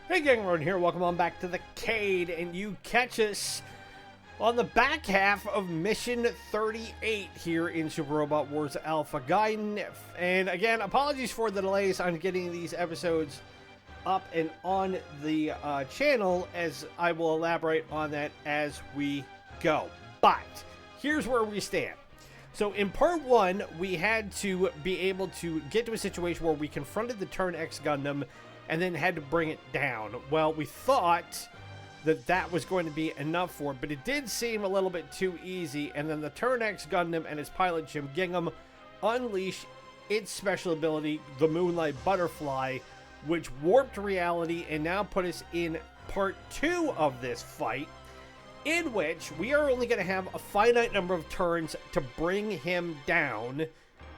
Hey gang, Road here. Welcome on back to the Cade, and you catch us on the back half of Mission 38 here in Super Robot Wars Alpha Gaiden. And again, apologies for the delays on getting these episodes up and on the channel, as I will elaborate on that as we go. But here's where we stand. So in part one, we had to be able to get to a situation where we confronted the Turn X Gundam and then had to bring it down. Well, we thought that that was going to be enough for it, but it did seem a little bit too easy, and then the Turn X Gundam and its pilot Gym Ghingham unleash its special ability, the Moonlight Butterfly, which warped reality and now put us in part two of this fight, in which we are only going to have a finite number of turns to bring him down,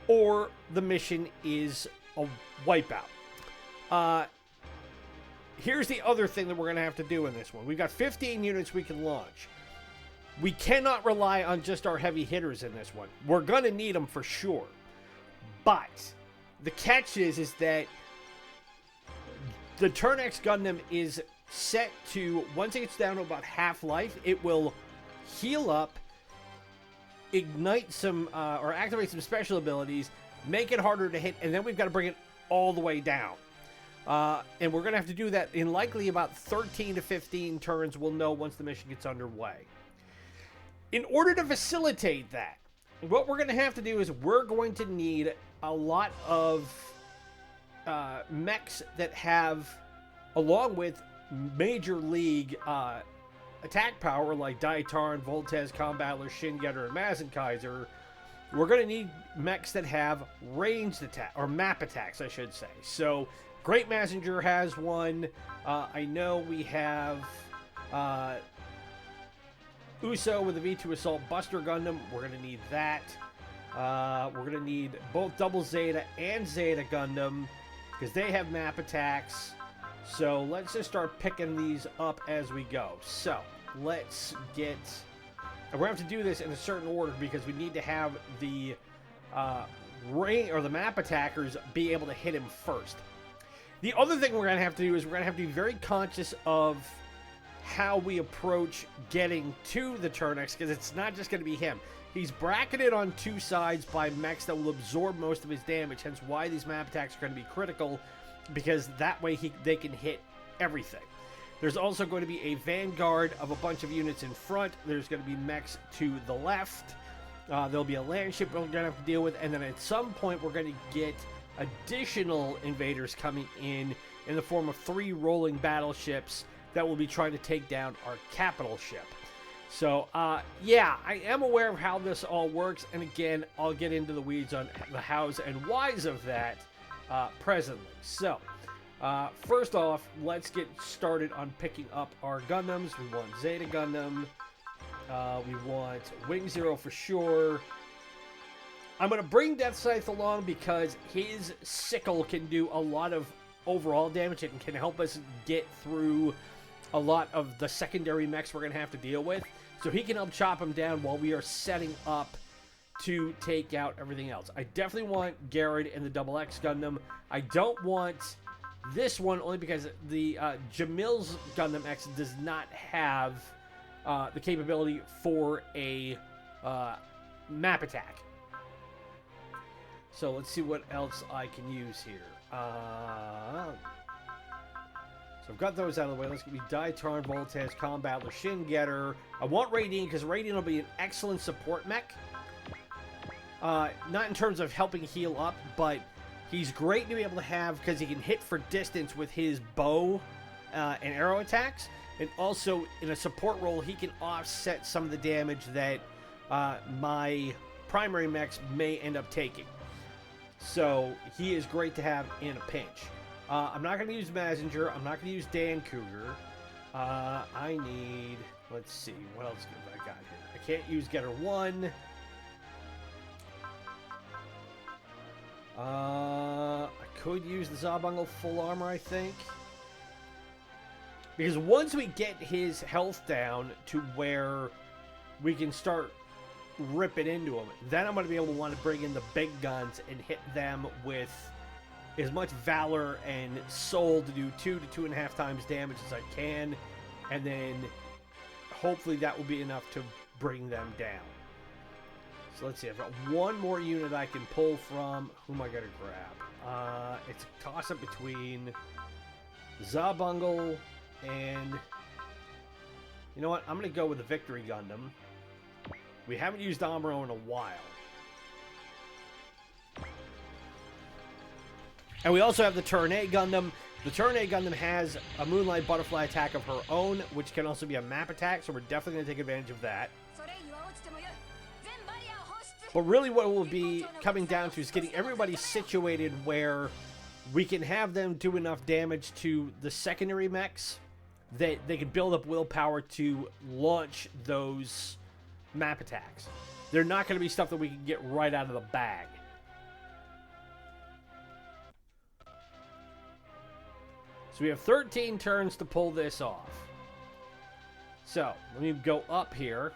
or the mission is a wipeout. Here's the other thing that we're going to have to do in this one. We've got 15 units we can launch. We cannot rely on just our heavy hitters in this one. We're going to need them for sure. But the catch is that the Turn X Gundam is set to, once it gets down to about half life, it will heal up, ignite some, or activate some special abilities, make it harder to hit, and then we've got to bring it all the way down. And we're going to have to do that in likely about 13 to 15 turns. We'll know once the mission gets underway. In order to facilitate that, what we're going to have to do is we're going to need a lot of mechs that have, along with major league attack power like Daitarn, Voltez, Combattler, Shin Getter, and Mazinkaiser. We're going to need mechs that have ranged attack, or map attacks, I should say. So Great Messenger has one. I know we have Uso with the V2 Assault Buster Gundam. We're going to need that. We're going to need both Double Zeta and Zeta Gundam, because they have map attacks. So let's just start picking these up as we go. So let's get... We're going to have to do this in a certain order because we need to have the range, or the map attackers, be able to hit him first. The other thing we're going to have to do is we're going to have to be very conscious of how we approach getting to the Turn X, because it's not just going to be him. He's bracketed on two sides by mechs that will absorb most of his damage, hence why these map attacks are going to be critical, because that way they can hit everything. There's also going to be a vanguard of a bunch of units in front. There's going to be mechs to the left. There'll be a land ship we're going to have to deal with, and then at some point we're going to get additional invaders coming in the form of 3 rolling battleships that will be trying to take down our capital ship. So, yeah, I am aware of how this all works, and again, I'll get into the weeds on the hows and whys of that presently. So, first off, let's get started on picking up our Gundams. We want Zeta Gundam. We want Wing Zero for sure. I'm going to bring Death Scythe along because his sickle can do a lot of overall damage and can help us get through a lot of the secondary mechs we're going to have to deal with. So he can help chop them down while we are setting up to take out everything else. I definitely want Garrett and the Double X Gundam. I don't want this one only because the Jamil's Gundam X does not have the capability for a map attack. So let's see what else I can use here. So I've got those out of the way. Let's give me Daitarn, Voltez, Combattler, Shin Getter. I want Raiden because Raiden will be an excellent support mech. Not in terms of helping heal up, but he's great to be able to have because he can hit for distance with his bow and arrow attacks. And also, in a support role, he can offset some of the damage that my primary mechs may end up taking. So, he is great to have in a pinch. I'm not going to use Messenger. I'm not going to use Dan Cougar. I need... Let's see. What else have I got here? I can't use Getter 1. I could use the Zabungle full armor, I think. Because once we get his health down to where we can start ripping into him, then I'm going to be able to want to bring in the big guns and hit them with as much valor and soul to do 2 to 2.5 times damage as I can, and then hopefully that will be enough to bring them down. So let's see, I've got one more unit I can pull from. Who am I going to grab? It's a toss-up between Zabungle and... You know what? I'm going to go with the Victory Gundam. We haven't used Amuro in a while. And we also have the Turn X Gundam. The Turn X Gundam has a Moonlight Butterfly attack of her own, which can also be a map attack, so we're definitely going to take advantage of that. But really what it will be coming down to is getting everybody situated where we can have them do enough damage to the secondary mechs that they can build up willpower to launch those map attacks. They're not going to be stuff that we can get right out of the bag. So we have 13 turns to pull this off. So, let me go up here.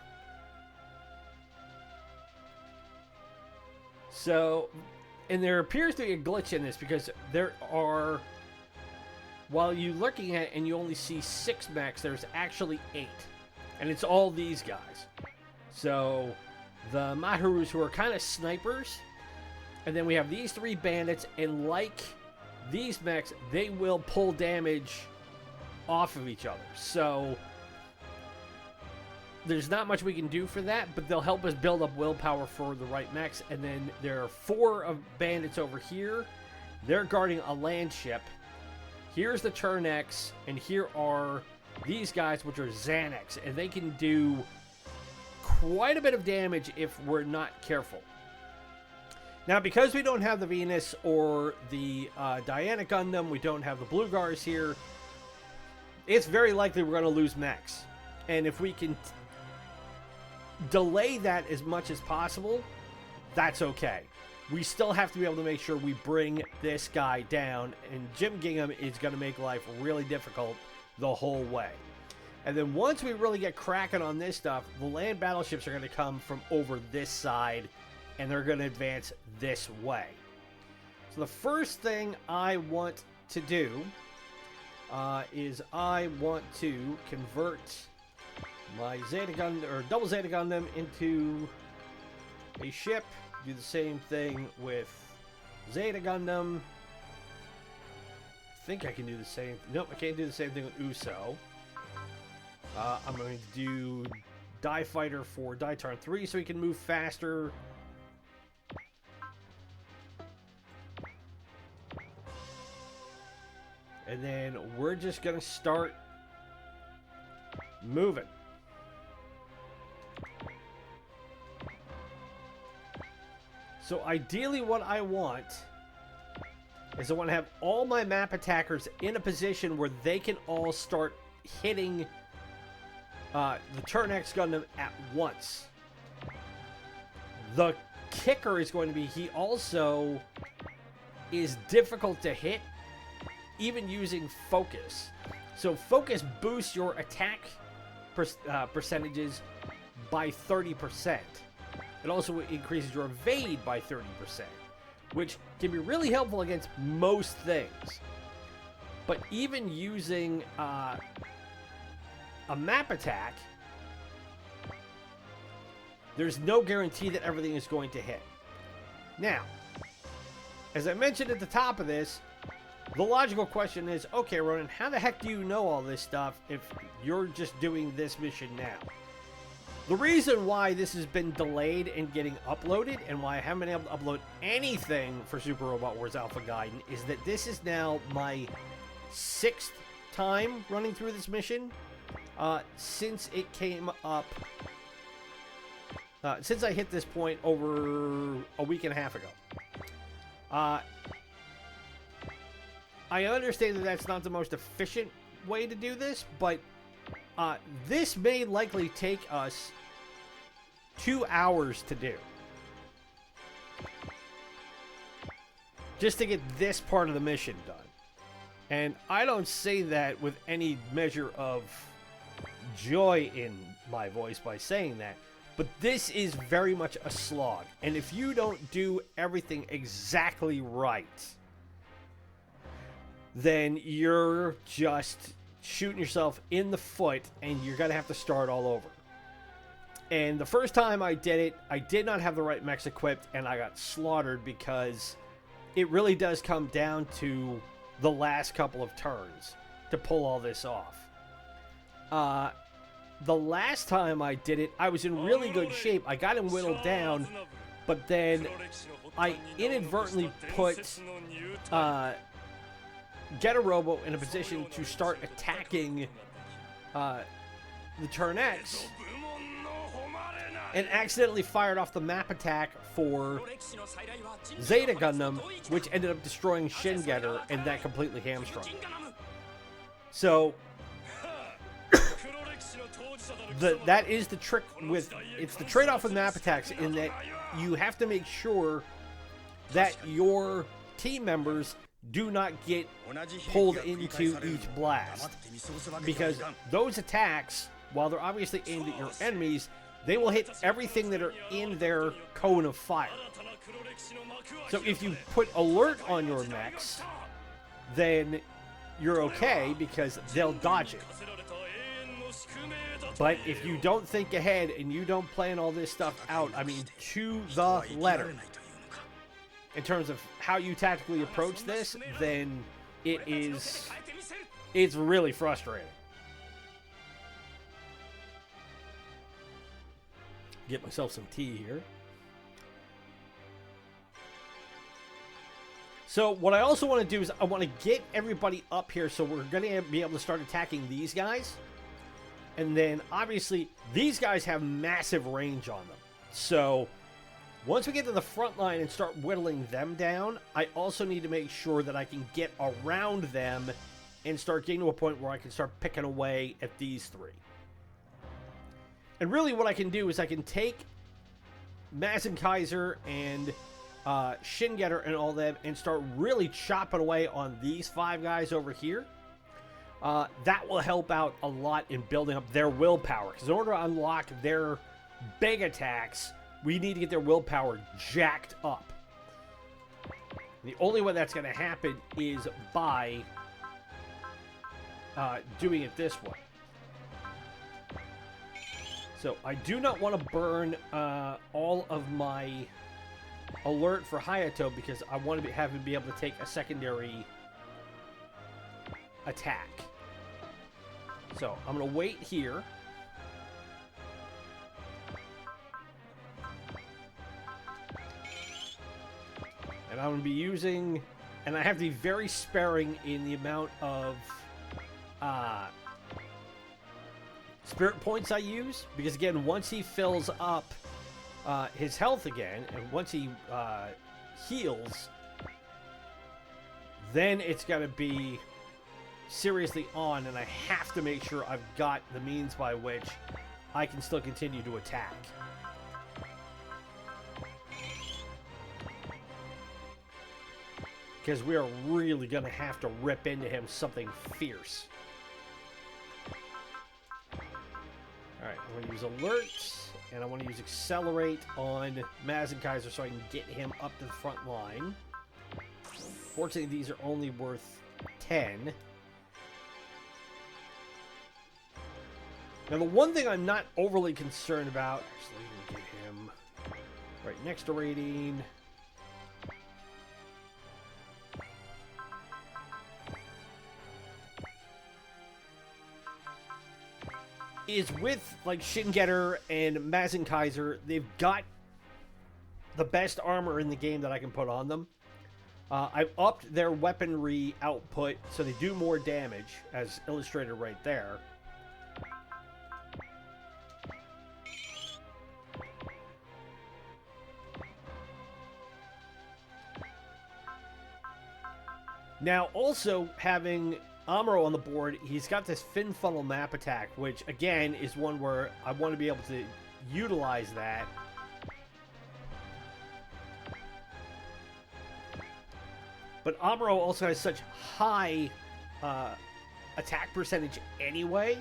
So, and there appears to be a glitch in this because there are, while you're looking at it and you only see 6 mechs, there's actually 8. And it's all these guys. So, the Mahurus, who are kind of snipers. And then we have these 3 bandits, and like these mechs, they will pull damage off of each other. So, there's not much we can do for that, but they'll help us build up willpower for the right mechs. And then there are 4 of bandits over here. They're guarding a land ship. Here's the Turn X, and here are these guys, which are Xanax, and they can do quite a bit of damage if we're not careful. Now, because we don't have the Venus or the Diana Gundam, we don't have the Blue Gars here, it's very likely we're going to lose mechs. And if we can delay that as much as possible, that's okay. We still have to be able to make sure we bring this guy down, and Gym Ghingham is going to make life really difficult the whole way. And then once we really get cracking on this stuff, the land battleships are going to come from over this side, and they're going to advance this way. So the first thing I want to do is I want to convert my Zeta Gundam, or double Zeta Gundam, into a ship. Do the same thing with Zeta Gundam. I think I can do the same. Nope, I can't do the same thing with Uso. I'm going to do Die Fighter for Die Turn 3 so he can move faster. And then we're just going to start moving. So ideally what I want is I want to have all my map attackers in a position where they can all start hitting the Turn X Gundam at once. The kicker is going to be he also is difficult to hit even using focus. So focus boosts your attack percentages by 30%. It also increases your evade by 30%, which can be really helpful against most things. But even using a map attack, there's no guarantee that everything is going to hit. Now, as I mentioned at the top of this, the logical question is, okay, Ronan, how the heck do you know all this stuff if you're just doing this mission now? The reason why this has been delayed in getting uploaded and why I haven't been able to upload anything for Super Robot Wars Alpha Gaiden is that this is now my 6th time running through this mission since it came up, since I hit this point over a week and a half ago. I understand that that's not the most efficient way to do this, but this may likely take us 2 hours to do. Just to get this part of the mission done. And I don't say that with any measure of joy in my voice by saying that, but this is very much a slog. And if you don't do everything exactly right, then you're just shooting yourself in the foot, and you're going to have to start all over. And the first time I did it, I did not have the right mechs equipped, and I got slaughtered because it really does come down to the last couple of turns to pull all this off. The last time I did it, I was in really good shape. I got him whittled down, but then I inadvertently put Robo in a position to start attacking the Turn X, and accidentally fired off the map attack for Zeta Gundam, which ended up destroying Shin Getter, and that completely hamstrung. So that is the trick with, it's the trade-off with map attacks, in that you have to make sure that your team members do not get pulled into each blast, because those attacks, while they're obviously aimed at your enemies, they will hit everything that are in their cone of fire. So if you put alert on your mechs, then you're okay, because they'll dodge it. But if you don't think ahead and you don't plan all this stuff out, I mean, to the letter, in terms of how you tactically approach this, then it's really frustrating. Get myself some tea here. So what I also want to do is I want to get everybody up here, so we're going to be able to start attacking these guys. And then, obviously, these guys have massive range on them. So, once we get to the front line and start whittling them down, I also need to make sure that I can get around them and start getting to a point where I can start picking away at these three. And really what I can do is I can take Mazen Kaiser and Shin Getter and all them and start really chopping away on these five guys over here. That will help out a lot in building up their willpower, because in order to unlock their big attacks, we need to get their willpower jacked up. The only way that's going to happen is by doing it this way. So I do not want to burn all of my alert for Hayato, because I want to have him be able to take a secondary attack. So I'm going to wait here. And I'm going to be using, and I have to be very sparing in the amount of spirit points I use, because again, once he fills up his health again, and once he heals, then it's going to be seriously on, and I have to make sure I've got the means by which I can still continue to attack. Because we are really going to have to rip into him something fierce. Alright, I'm going to use Alert, and I want to use Accelerate on Mazen Kaiser so I can get him up to the front line. Fortunately, these are only worth 10. Now, the one thing I'm not overly concerned about... Actually, let me get him right next to rating. Is with, like, Shin Getter and Mazen Kaiser, they've got the best armor in the game that I can put on them. I've upped their weaponry output so they do more damage, as illustrated right there. Now, also having Amuro on the board, he's got this fin funnel map attack, which again is one where I want to be able to utilize that. But Amuro also has such high attack percentage anyway,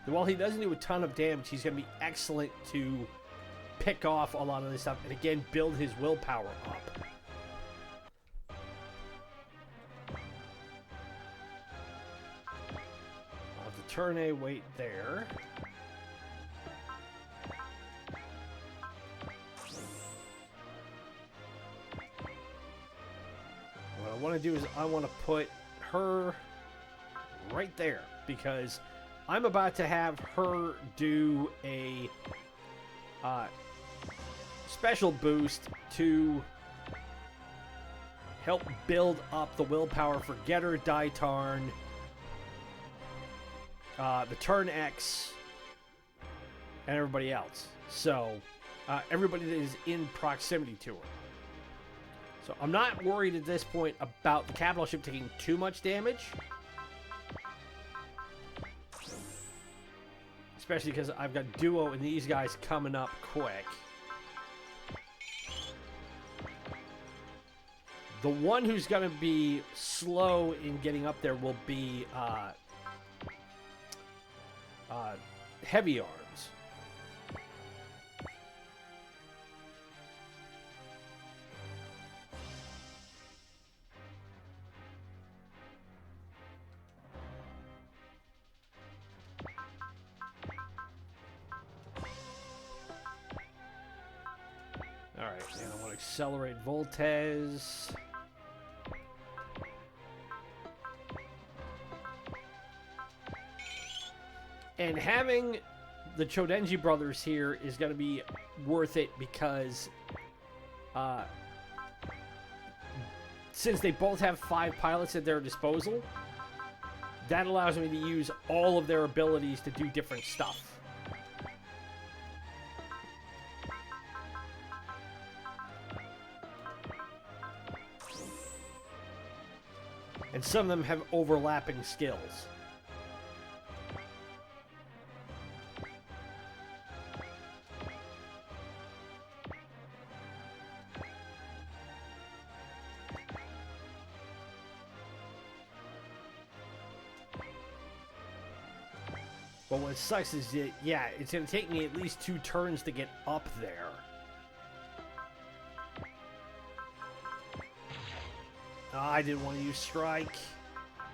that while he doesn't do a ton of damage, he's going to be excellent to pick off a lot of this stuff and again build his willpower up. turn A weight there. What I want to do is I want to put her right there because I'm about to have her do a special boost to help build up the willpower for Getter, Daitarn, the Turn X, and everybody else. So, everybody that is in proximity to her. So, I'm not worried at this point about the capital ship taking too much damage. Especially because I've got Duo and these guys coming up quick. The one who's going to be slow in getting up there will be Heavy Arms. Alright, and I want to accelerate Voltez. And having the Chodenji brothers here is going to be worth it because since they both have 5 pilots at their disposal, that allows me to use all of their abilities to do different stuff. And some of them have overlapping skills. But what sucks is that, yeah, it's going to take me at least 2 turns to get up there. Oh, I didn't want to use Strike.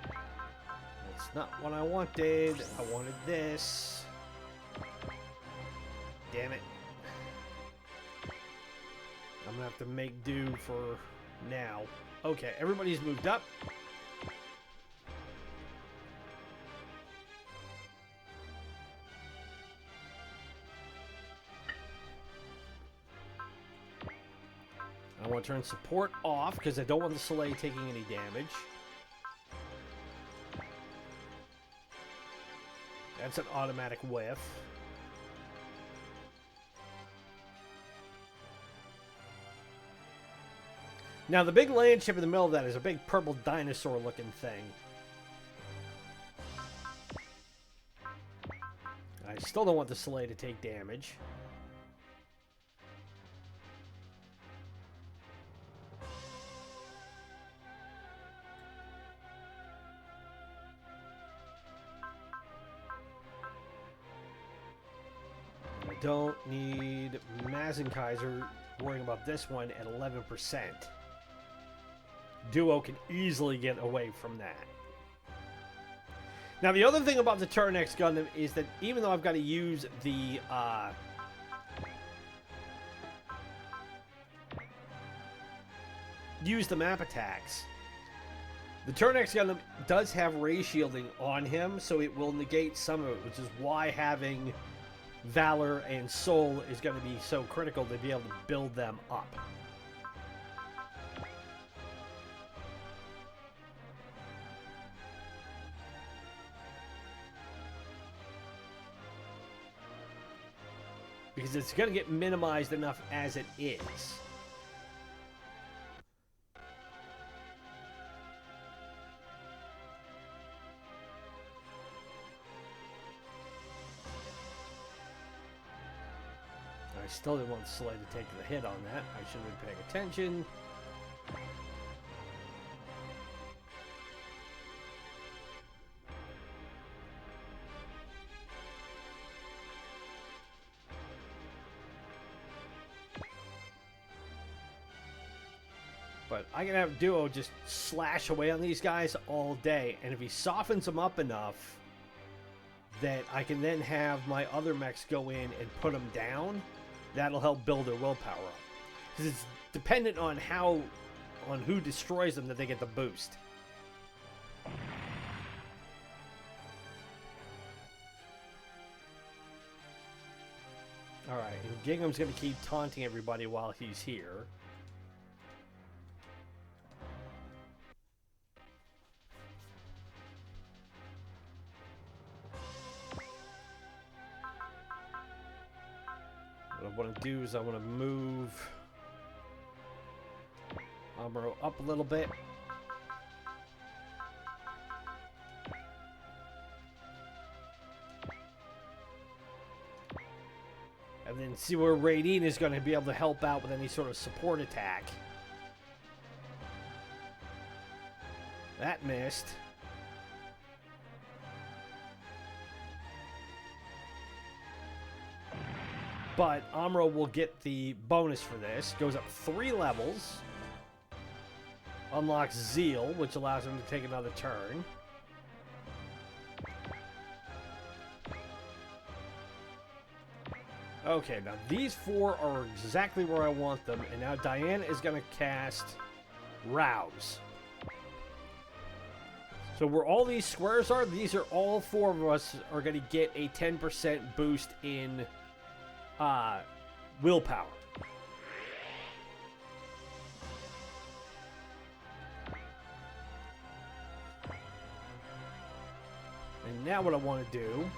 That's not what I wanted. I wanted this. Damn it. I'm going to have to make do for now. Okay, everybody's moved up. I want to turn support off because I don't want the Soleil taking any damage. That's an automatic whiff. Now the big land ship in the middle of that is a big purple dinosaur looking thing. I still don't want the Soleil to take damage. Don't need Mazenkaiser worrying about this one at 11%. Duo can easily get away from that. Now, the other thing about the Turn X Gundam is that even though I've got to use the map attacks, the Turn X Gundam does have ray shielding on him, so it will negate some of it, which is why having Valor and Soul is going to be so critical to be able to build them up. Because it's going to get minimized enough as it is. I still didn't want Soleil to take the hit on that. I should have been paying attention. But I can have Duo just slash away on these guys all day, and if he softens them up enough, that I can then have my other mechs go in and put them down. That'll help build their willpower up. Because it's dependent on who destroys them that they get the boost. Alright, and Gingham's going to keep taunting everybody while he's here. What I want to do is I want to move Amuro up a little bit. And then see where Raideen is going to be able to help out with any sort of support attack. That missed. But Amuro will get the bonus for this. Goes up 3 levels. Unlocks Zeal, which allows him to take another turn. Okay, now these 4 are exactly where I want them. And now Diana is going to cast Rouse. So where all these squares are, these are all 4 of us are going to get a 10% boost in willpower. And now what I want to do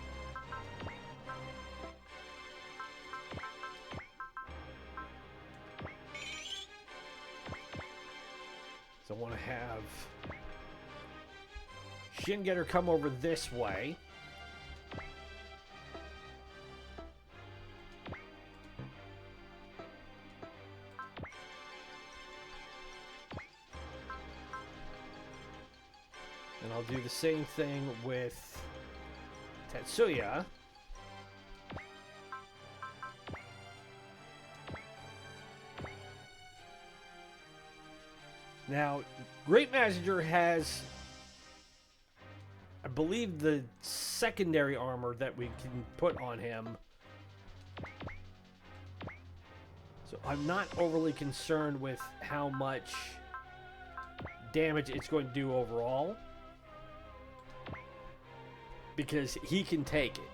is I want to have Shin Getter come over this way. And I'll do the same thing with Tetsuya. Now, Great Messenger has, I believe, the secondary armor that we can put on him. So I'm not overly concerned with how much damage it's going to do overall, because he can take it.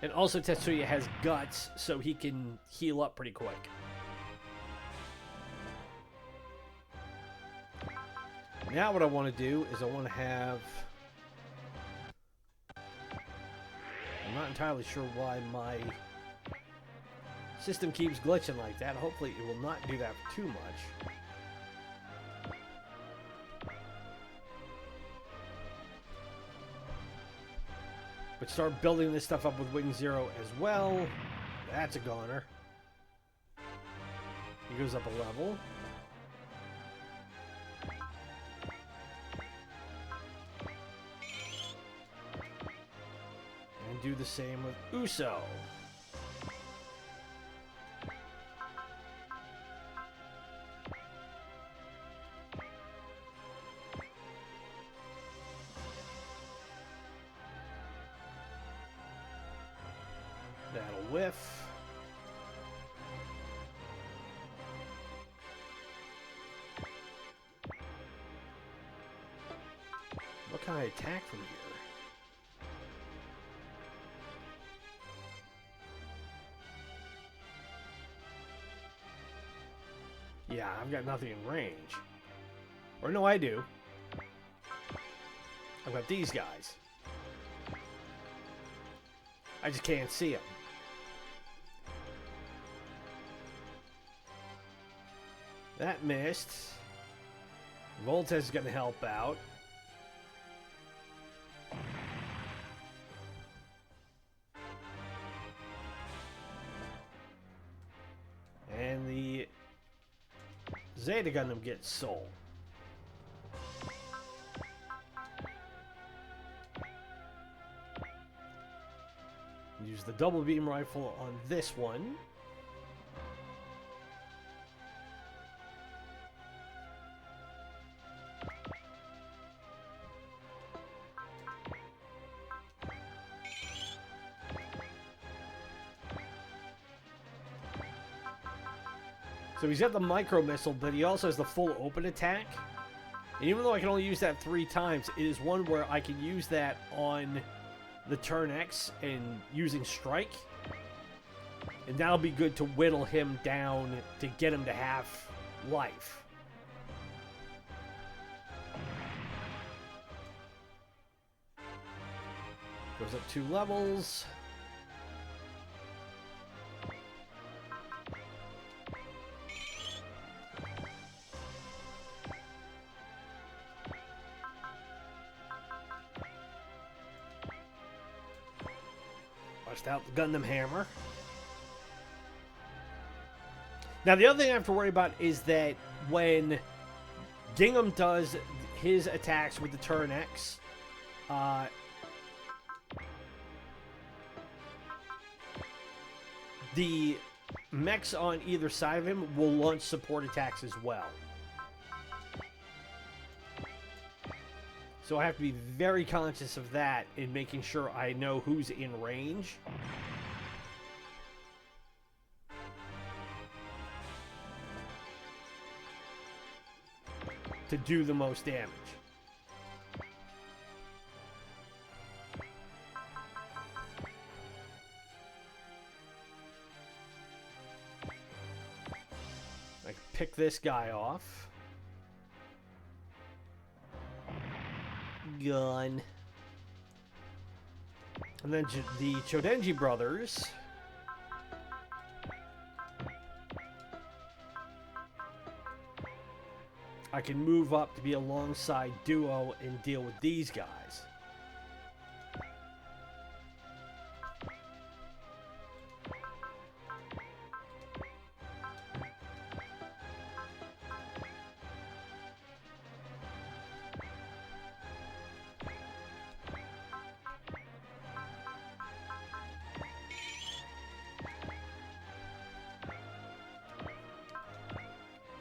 And also Tetsuya has guts, so he can heal up pretty quick. Now what I want to do is I want to have... I'm not entirely sure why my system keeps glitching like that. Hopefully it will not do that too much. But start building this stuff up with Wing Zero as well. That's a goner. He goes up a level. And do the same with Uso. That'll whiff. What can I attack from here? Yeah, I've got nothing in range. Or no, I do. I've got these guys. I just can't see them. That missed. Voltes is going to help out. And the Zeta Gundam gets Soul. Use the double beam rifle on this one. So he's got the micro missile, but he also has the full open attack. And even though I can only use that 3 times, it is one where I can use that on the Turn X and using strike. And that'll be good to whittle him down to get him to half life. Goes up 2 levels. Bust out the Gundam hammer. Now the other thing I have to worry about is that when Gingham does his attacks with the Turn X, the mechs on either side of him will launch support attacks as well. So I have to be very conscious of that in making sure I know who's in range. To do the most damage. I can pick this guy off. Gun. And then the Chodenji brothers. I can move up to be alongside Duo and deal with these guys.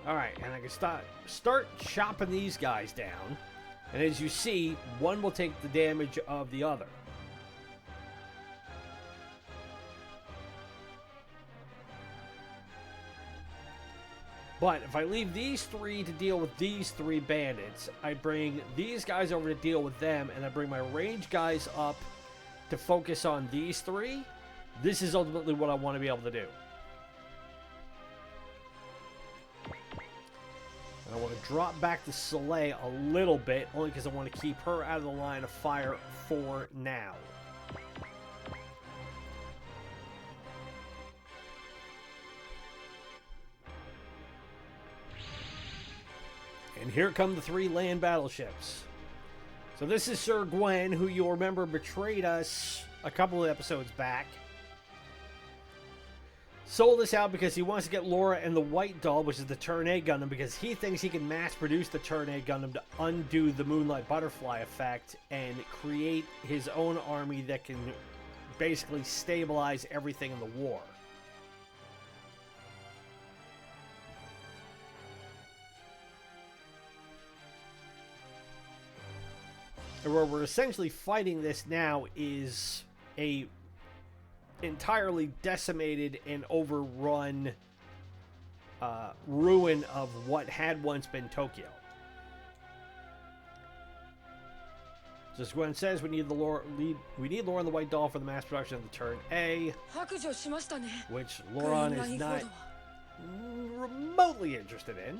Alright, and I can start chopping these guys down. And as you see, one will take the damage of the other. But if I leave these 3 to deal with these 3 bandits, I bring these guys over to deal with them, and I bring my range guys up to focus on these 3. This is ultimately what I want to be able to do. I want to drop back to Soleil a little bit, only because I want to keep her out of the line of fire for now. And here come the 3 land battleships. So this is Sir Gwen, who you'll remember betrayed us a couple of episodes back. Sold this out because he wants to get Laura and the White Doll, which is the Turn A Gundam, because he thinks he can mass produce the Turn A Gundam to undo the Moonlight Butterfly effect and create his own army that can basically stabilize everything in the war. And where we're essentially fighting this now is a entirely decimated and overrun ruin of what had once been Tokyo. Just Gwen says we need Laura and the White Doll for the mass production of the Turn A, which Lauron is not remotely interested in.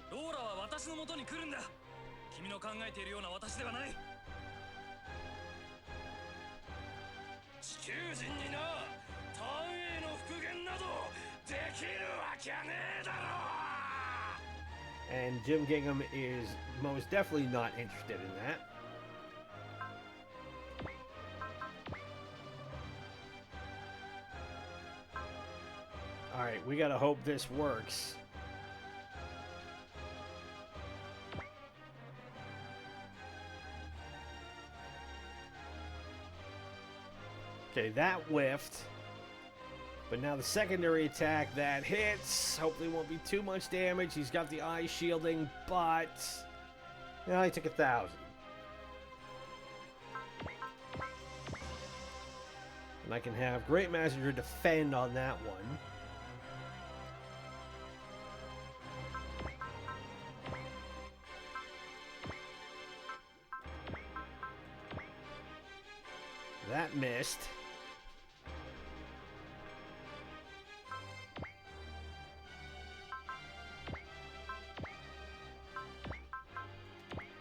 And Gym Ghingham is most definitely not interested in that. Alright, we gotta hope this works. Okay, that whiffed. But now the secondary attack that hits. Hopefully won't be too much damage. He's got the eye shielding, but I took 1,000. And I can have Great Messenger defend on that one. That missed.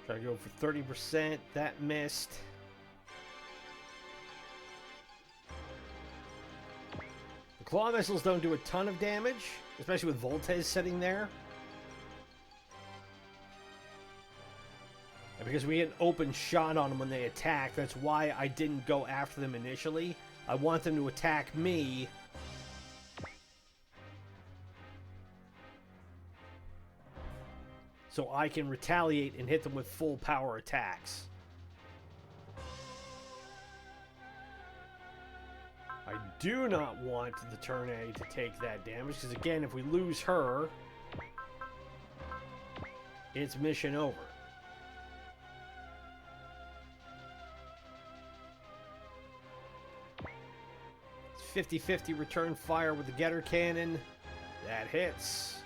Try to go for 30%. That missed. The claw missiles don't do a ton of damage, especially with Voltes sitting there. And because we get an open shot on them when they attack, that's why I didn't go after them initially. I want them to attack me. So I can retaliate and hit them with full power attacks. I do not want the Turn A to take that damage, because again, if we lose her, it's mission over. It's 50-50 return fire with the Getter Cannon. That hits.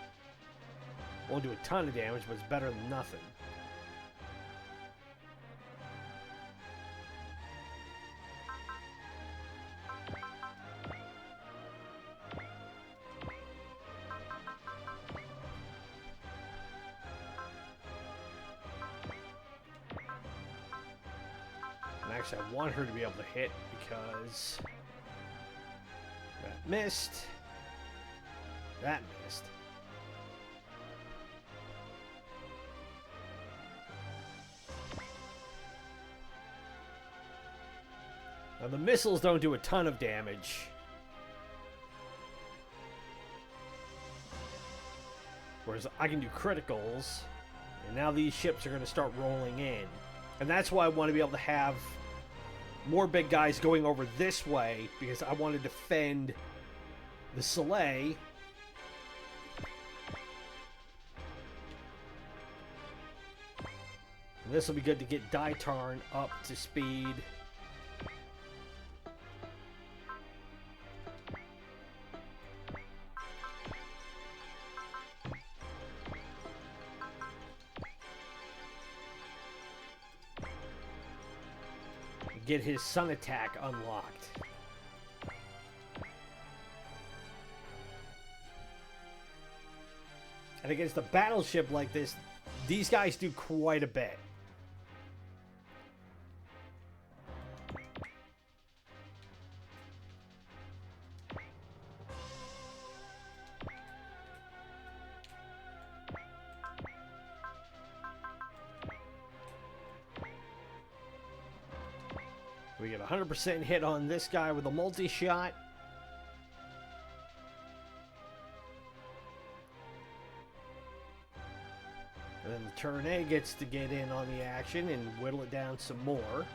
Won't do a ton of damage, but it's better than nothing. And actually, I want her to be able to hit because that missed. That missed. Now, the missiles don't do a ton of damage. Whereas I can do criticals. And now these ships are going to start rolling in. And that's why I want to be able to have more big guys going over this way, because I want to defend the Soleil. And this will be good to get Daitarn up to speed. Get his sun attack unlocked. And against a battleship like this, these guys do quite a bit. We get 100% hit on this guy with a multi-shot. And then the Turn A gets to get in on the action and whittle it down some more.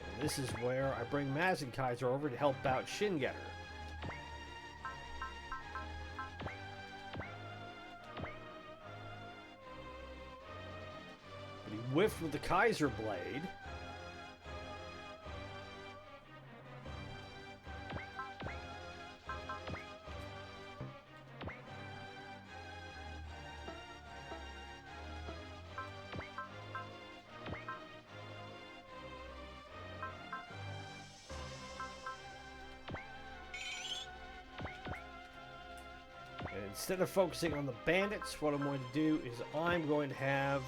And this is where I bring Mazenkaiser over to help out Shingetter. But he whiffed with the Kaiser Blade. Instead of focusing on the bandits, what I'm going to do is I'm going to have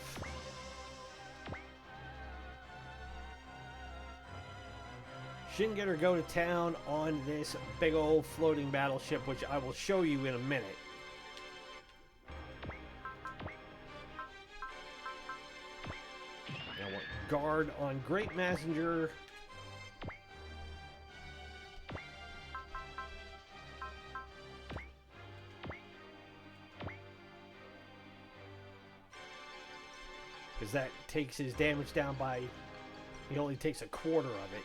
Shingetter go to town on this big old floating battleship, which I will show you in a minute. I want guard on Great Messenger. Because that takes his damage down by, he only takes a quarter of it.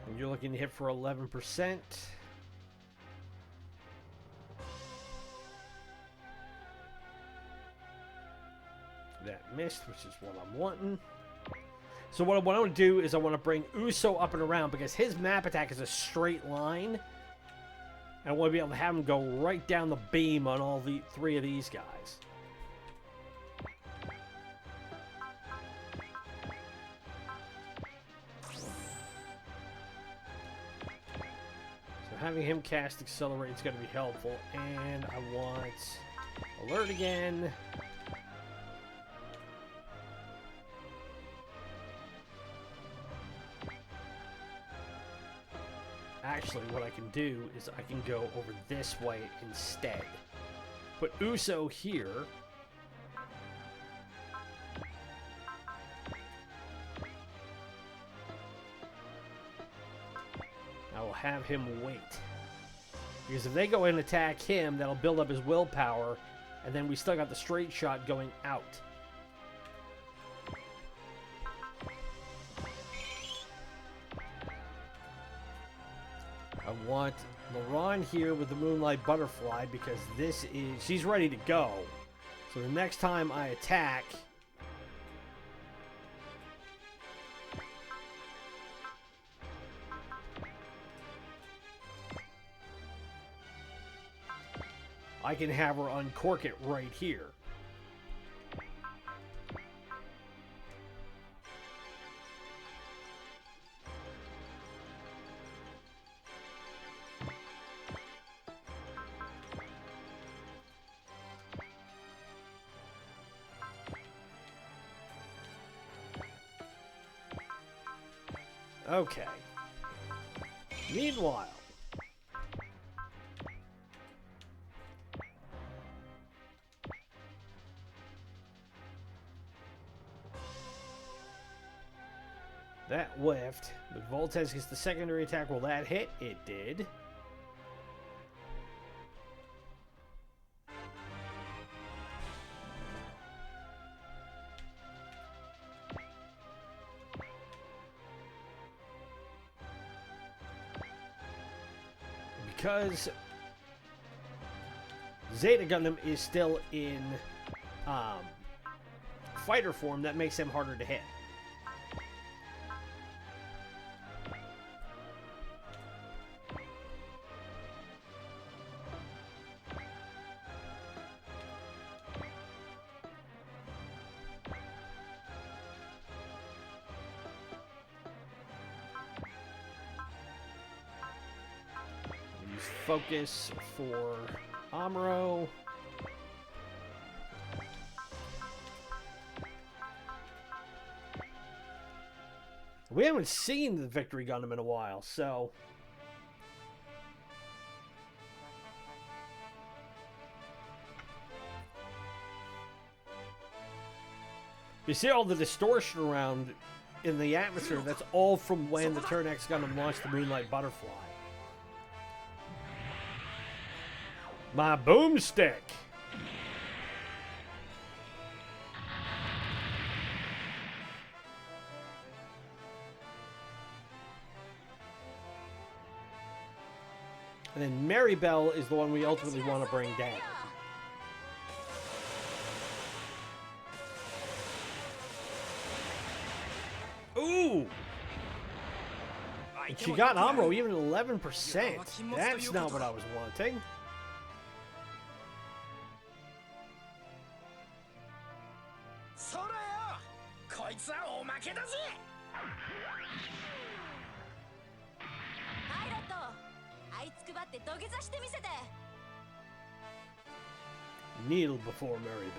And you're looking to hit for 11%. That missed, which is what I'm wanting. So what I want to do is I want to bring Uso up and around because his map attack is a straight line. And I want to be able to have him go right down the beam on all the three of these guys. So having him cast Accelerate is going to be helpful. And I want Alert again. Actually, what I can do is I can go over this way instead. Put Uso here. I will have him wait. Because if they go in and attack him, that'll build up his willpower, and then we still got the straight shot going out. I want LaRon here with the Moonlight Butterfly because she's ready to go. So the next time I attack, I can have her uncork it right here. Okay. Meanwhile, that whiffed. The Voltes gets the secondary attack. Will that hit? It did. Because Zeta Gundam is still in fighter form, that makes him harder to hit. Focus for Amuro. We haven't seen the Victory Gundam in a while, so you see all the distortion around in the atmosphere. That's all from when the Turn X Gundam launched the Moonlight Butterfly. My boomstick. And then Maribel is the one we ultimately want to bring down. Ooh! She got Amuro even 11%. That's not what I was wanting. Kneel before Maribel.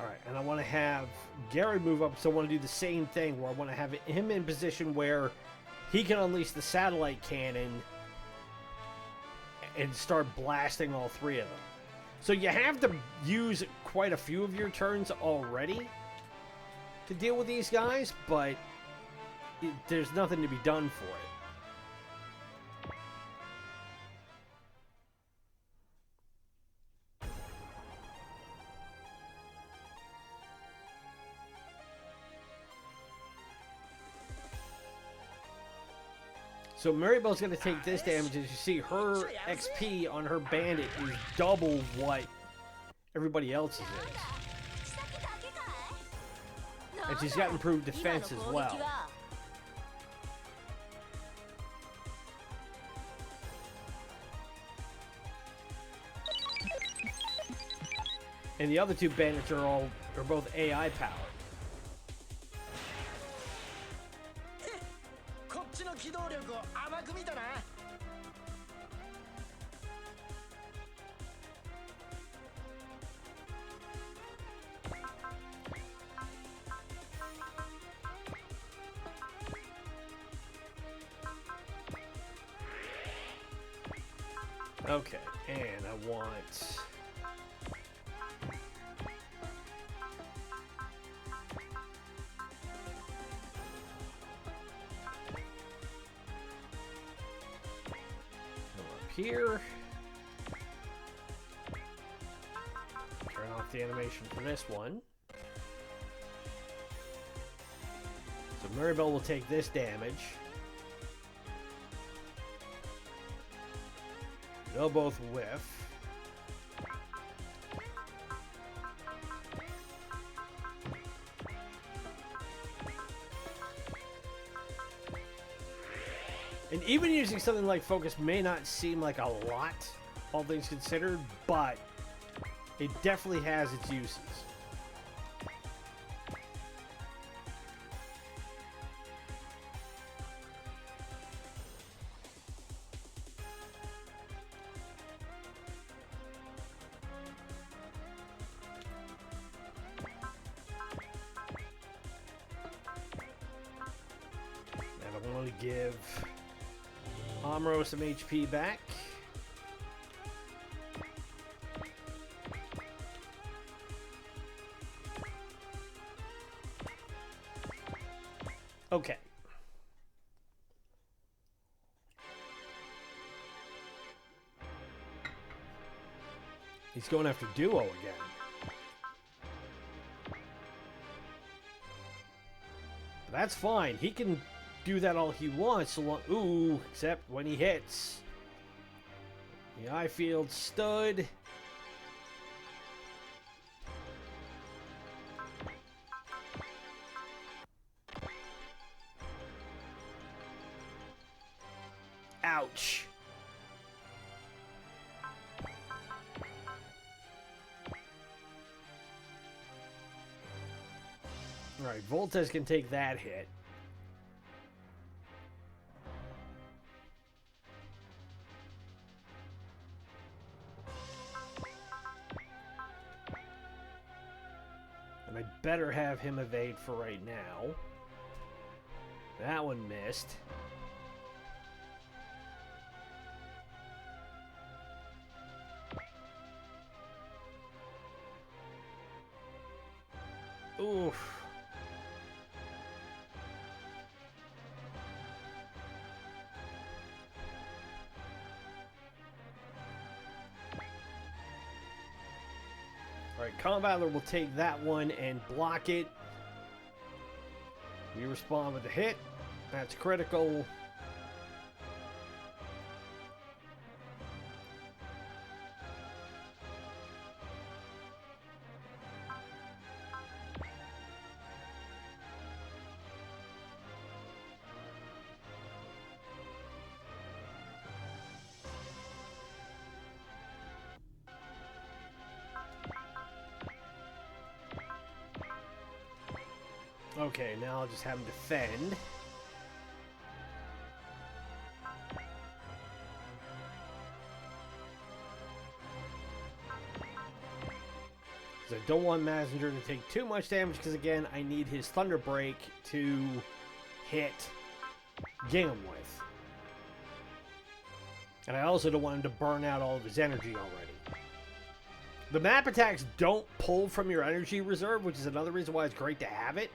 Alright, and I want to have Gary move up, so I want to do the same thing, where I want to have him in position where he can unleash the satellite cannon and start blasting all three of them. So you have to use quite a few of your turns already to deal with these guys, but there's nothing to be done for it. So Maribel's going to take this damage. As you see, her XP on her bandit is double what everybody else's is. And she's got improved defense as well. And the other two bandits are both AI powered. Okay, and I want... here. Turn off the animation for this one. So Maribel will take this damage. They'll both whiff. And even using something like Focus may not seem like a lot, all things considered, but it definitely has its uses. And I want to give Amuro some HP back. Okay. He's going after Duo again. But that's fine. He can do that all he wants so long. Ooh, except when he hits. The eye field stood. Ouch. Alright, Voltes can take that hit. And I better have him evade for right now. That one missed. Oof. Alright, Combattler will take that one and block it. We respond with a hit. That's critical. Okay, now I'll just have him defend. I don't want Messenger to take too much damage because, again, I need his Thunder Break to hit Gingham with. And I also don't want him to burn out all of his energy already. The map attacks don't pull from your energy reserve, which is another reason why it's great to have it.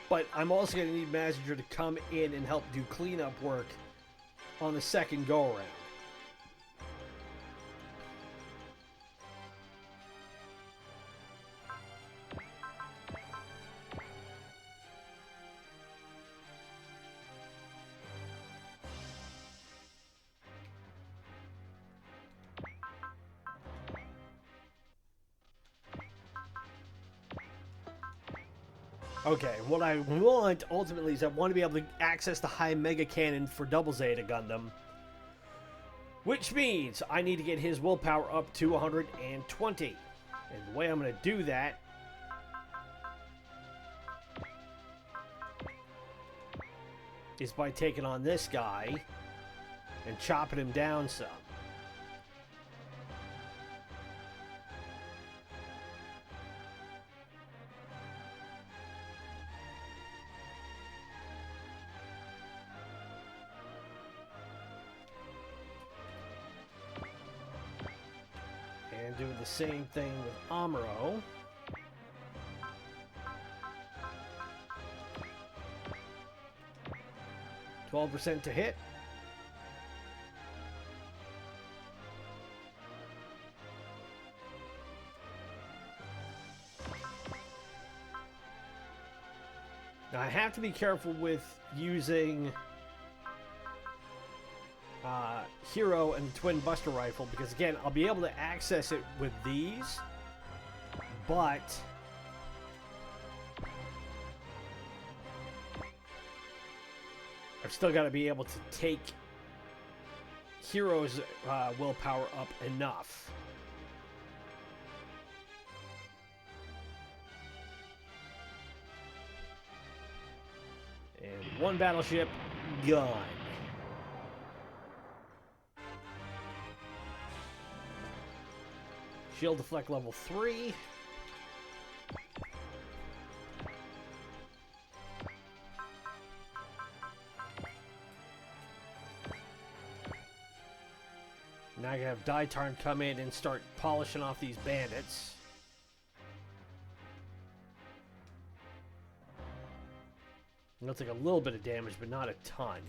But I'm also going to need Messenger to come in and help do cleanup work on the second go-around. Okay, what I want ultimately is I want to be able to access the high mega cannon for Double Zeta Gundam, which means I need to get his willpower up to 120. And the way I'm going to do that is by taking on this guy and chopping him down some. And doing the same thing with Amuro. %12 to hit. Now I have to be careful with using Hero and the Twin Buster Rifle because, again, I'll be able to access it with these, but I've still got to be able to take Hero's willpower up enough. And one battleship gone. Shield deflect level 3. Now I can have Daitarn come in and start polishing off these bandits. It'll take a little bit of damage, but not a ton.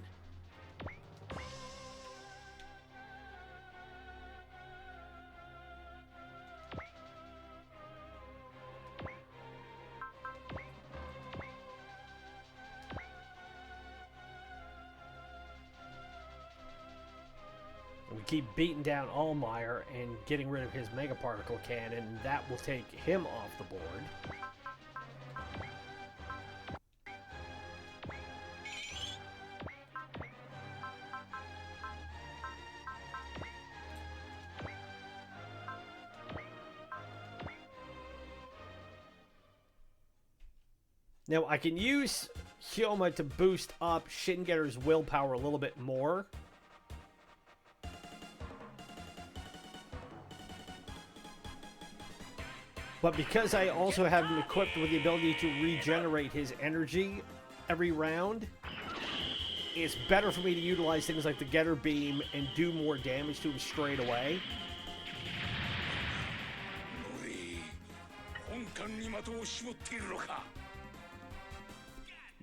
We keep beating down Allmeyer and getting rid of his Mega Particle Cannon, and that will take him off the board. Now, I can use Hyoma to boost up Shingetter's willpower a little bit more. But because I also have him equipped with the ability to regenerate his energy every round, it's better for me to utilize things like the Getter Beam and do more damage to him straight away.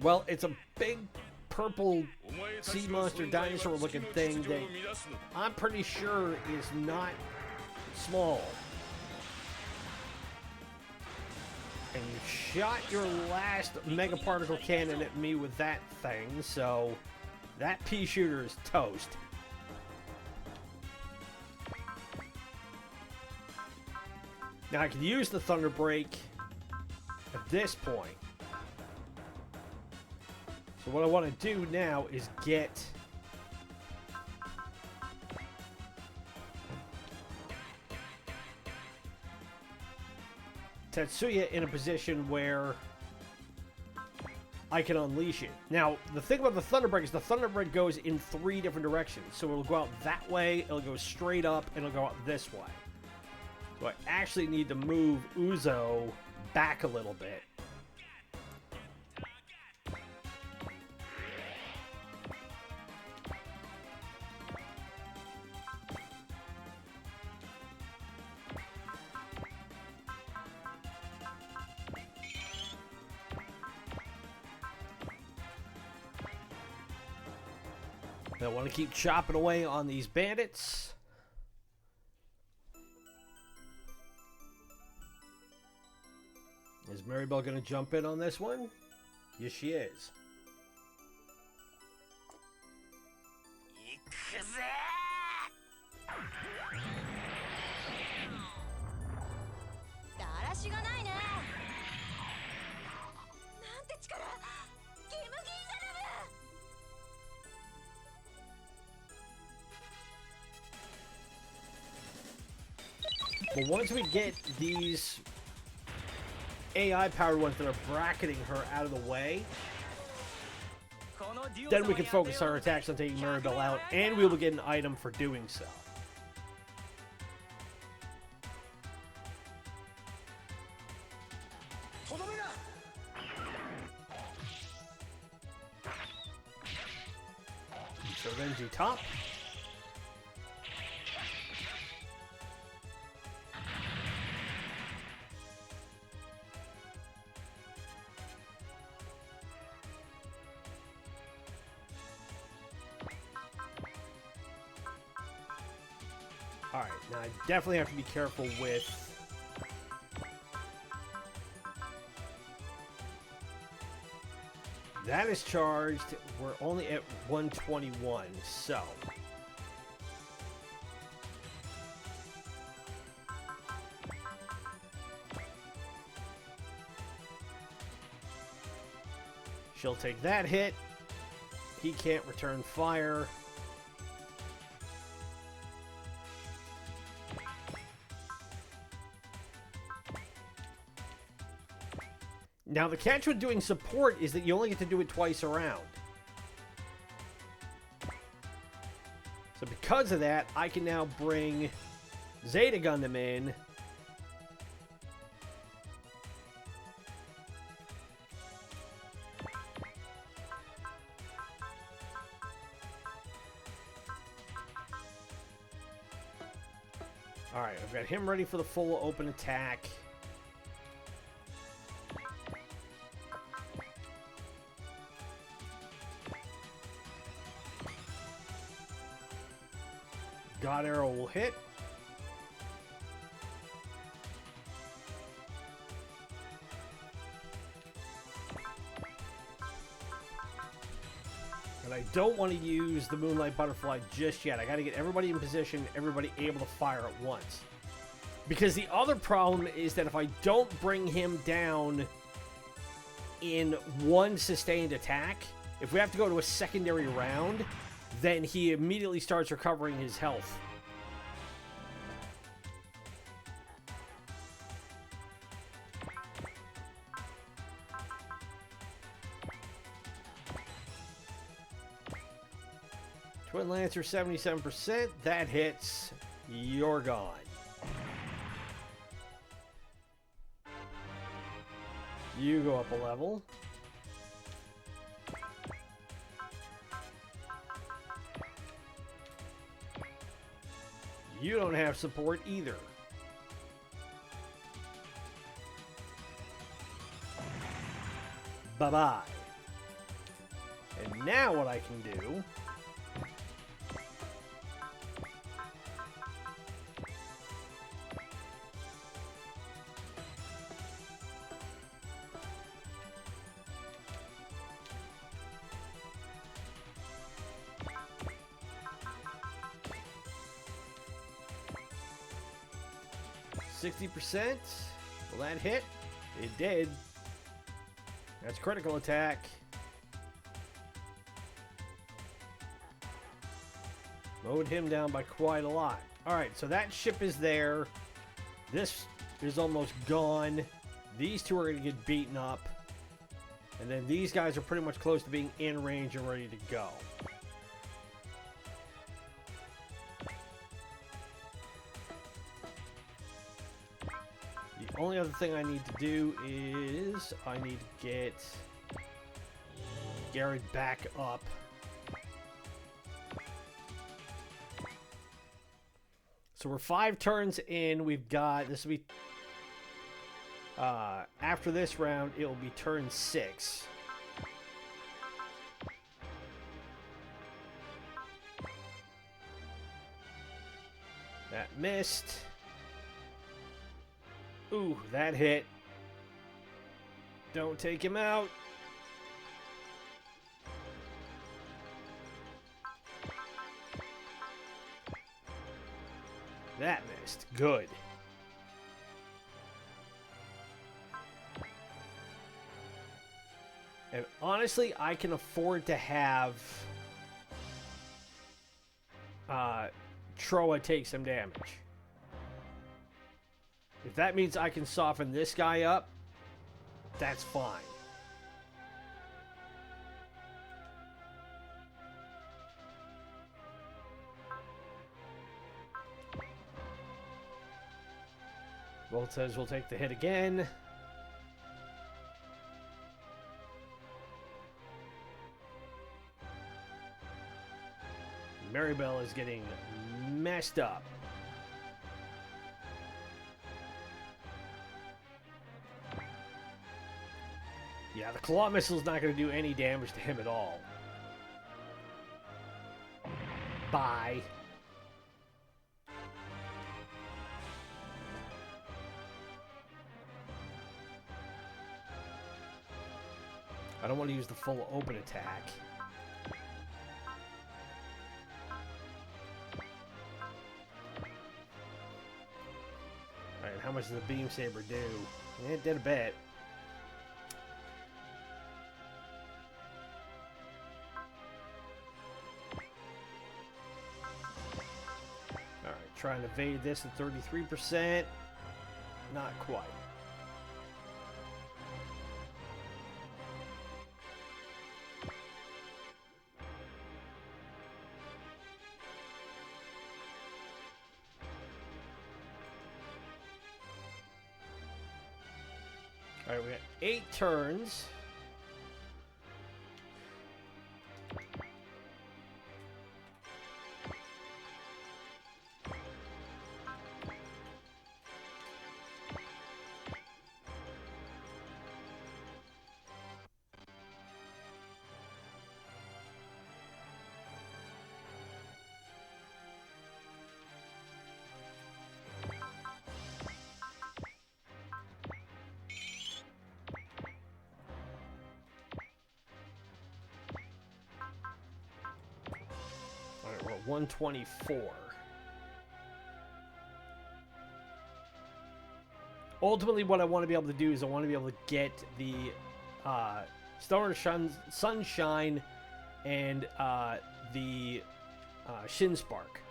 Well, it's a big purple sea monster dinosaur looking thing that I'm pretty sure is not small. And you shot your last Mega Particle Cannon at me with that thing, so that pea shooter is toast. Now I can use the Thunder Break at this point. So what I want to do now is get Tetsuya in a position where I can unleash it. Now, the thing about the Thunder Break is the Thunder Break goes in 3 different directions. So it'll go out that way, it'll go straight up, and it'll go out this way. So I actually need to move Uzo back a little bit. I want to keep chopping away on these bandits. Is Maribel going to jump in on this one? Yes, she is. But once we get these AI-powered ones that are bracketing her out of the way, then we can focus our attacks on taking Mirabelle out, and we will get an item for doing so. So Renji top. Alright, now I definitely have to be careful with that is charged. We're only at 121, so she'll take that hit. He can't return fire. Now, the catch with doing support is that you only get to do it twice around. So because of that, I can now bring Zeta Gundam in. Alright, I've got him ready for the full open attack. God arrow will hit. And I don't want to use the Moonlight Butterfly just yet. I got to get everybody in position, everybody able to fire at once. Because the other problem is that if I don't bring him down in one sustained attack, if we have to go to a secondary round, then he immediately starts recovering his health. Twin Lancer 77%. That hits. You're gone. You go up a level. You don't have support either. Bye-bye. And now what I can do... %. Will that hit? It did. That's critical attack. Mowed him down by quite a lot. Alright, so that ship is there. This is almost gone. These two are going to get beaten up. And then these guys are pretty much close to being in range and ready to go. The only other thing I need to do is I need to get Garrett back up. So we're 5 turns in. We've got, this will be, after this round, it will be turn 6. That missed. Ooh, that hit. Don't take him out. That missed. Good. And honestly, I can afford to have Troa take some damage. If that means I can soften this guy up, that's fine. Voltes will take the hit again. Maribel is getting messed up. Yeah, the Claw Missile's not going to do any damage to him at all. Bye. I don't want to use the full open attack. Alright, how much does the Beam Saber do? It did a bit. Alright, trying to evade this at 33%. Not quite. Alright, we got 8 turns. We're at 124. Ultimately, what I want to be able to do is I want to be able to get the Stellar Sunshine and the Shin Spark.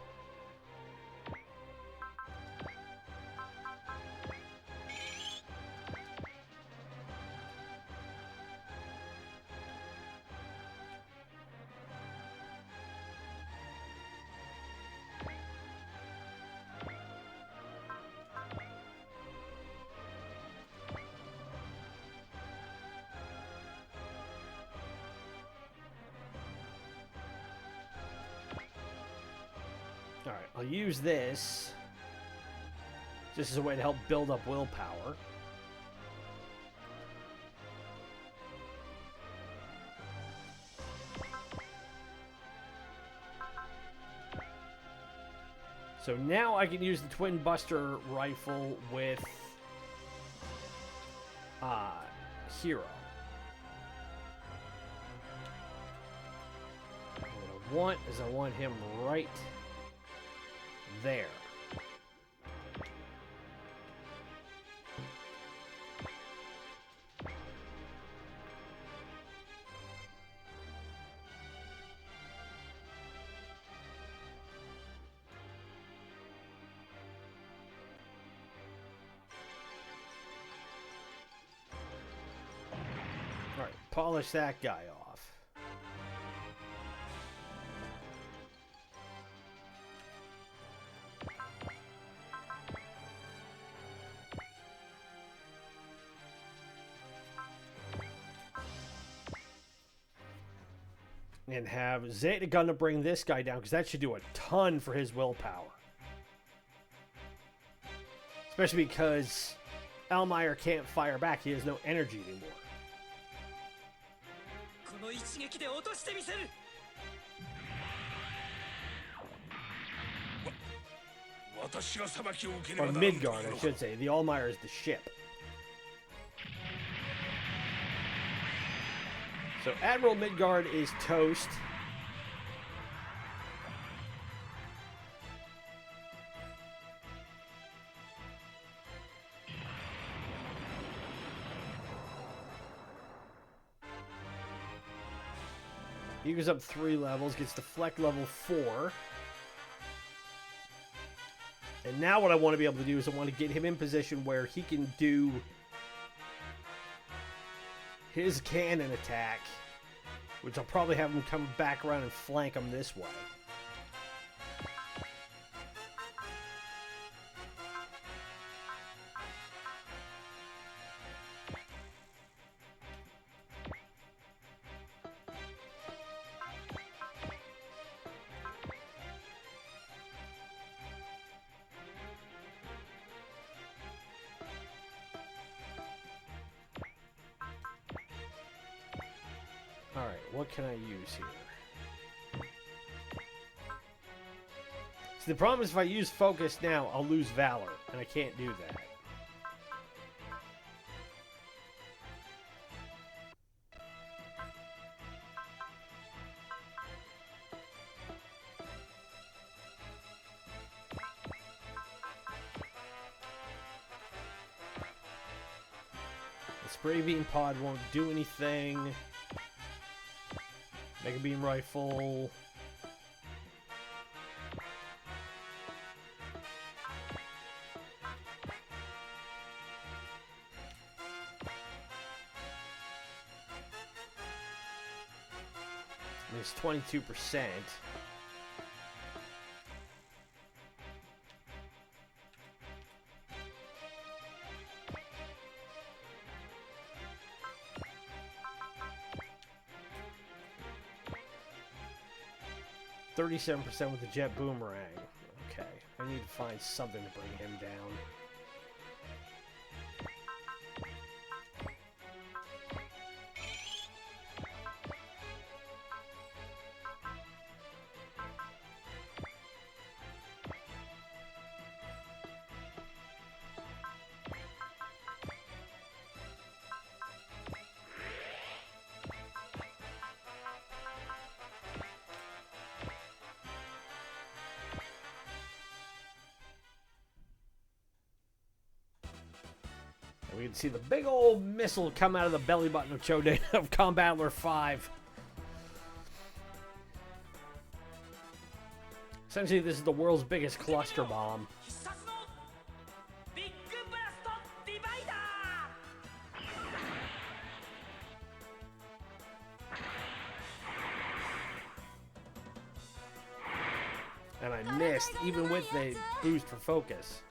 Alright, I'll use this just as a way to help build up willpower. So now I can use the Twin Buster Rifle with Hero. What I want is I want him right there. All right, polish that guy off. And have Zeta Gundam bring this guy down, because that should do a ton for his willpower. Especially because Elmire can't fire back. He has no energy anymore. Or Midgard, I should say. The Elmire is the ship. So Admiral Midgard is toast. He goes up 3 levels, gets to Fleck level 4. And now what I want to be able to do is I want to get him in position where he can do his cannon attack, which I'll probably have him come back around and flank him this way. Alright, what can I use here? See, the problem is if I use focus now, I'll lose Valor, and I can't do that. The spray beam pod won't do anything. Mega beam rifle. It's 22%. %37% with the jet boomerang. Okay, I need to find something to bring him down. We can see the big old missile come out of the belly button of Choden of Combattler 5. Essentially, this is the world's biggest cluster bomb. And I missed, even with the boost for focus.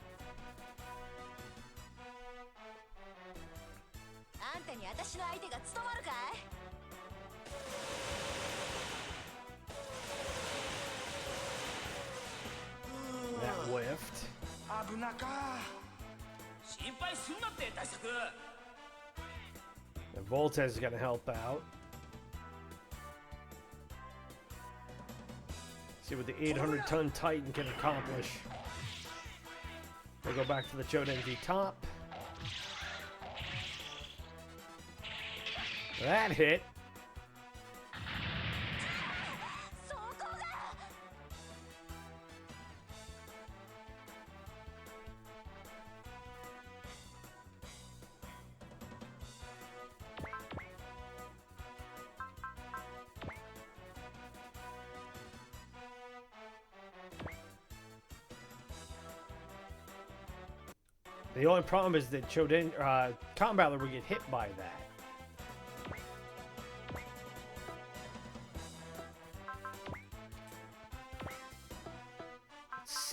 That whiffed. And Voltez is going to help out. See what the 800-ton Titan can accomplish. We'll go back to the Choden top. That hit. The only problem is that Choden, Combattler would get hit by that.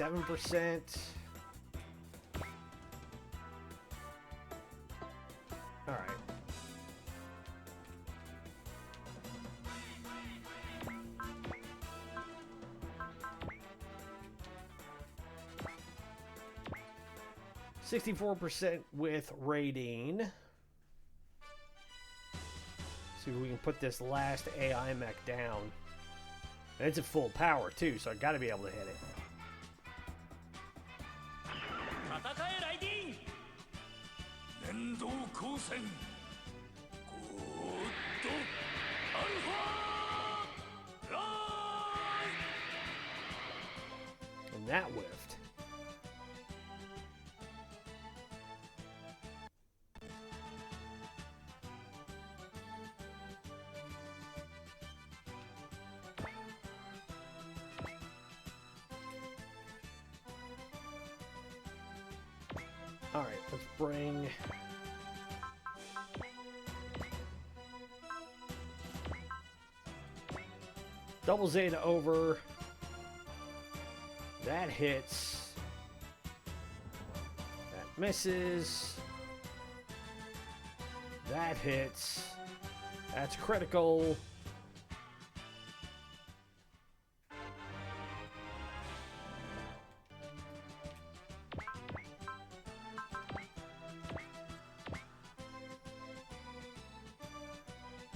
%7. All right. %64% with rating. See if we can put this last AI mech down. And it's at full power too, so I got to be able to hit it. And that whiffed. Alright, let's bring... Double Zeta over. That hits. That misses. That hits. That's critical.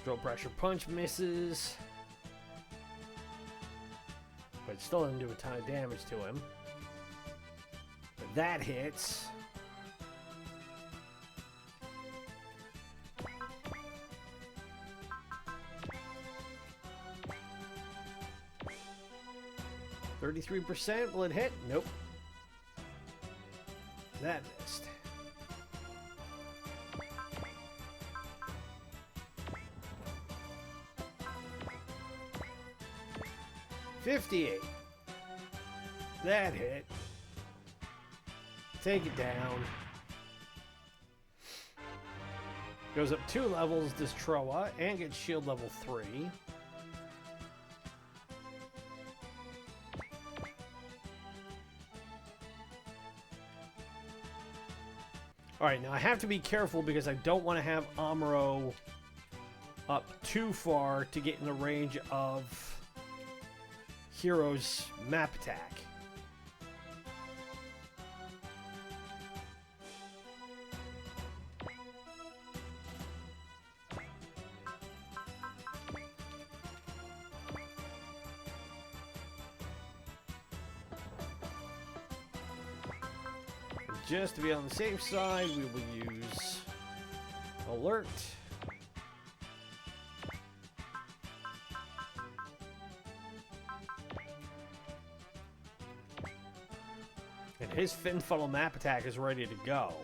Drill pressure punch misses. But it still doesn't do a ton of damage to him. But that hits. %. Will it hit? Nope. That missed. $58. That hit. Take it down. Goes up 2 levels, this Troa, and gets shield level 3. Alright, now I have to be careful because I don't want to have Amuro up too far to get in the range of Hero's map attack. Just to be on the safe side, we will use Alert. And his fin funnel map attack is ready to go.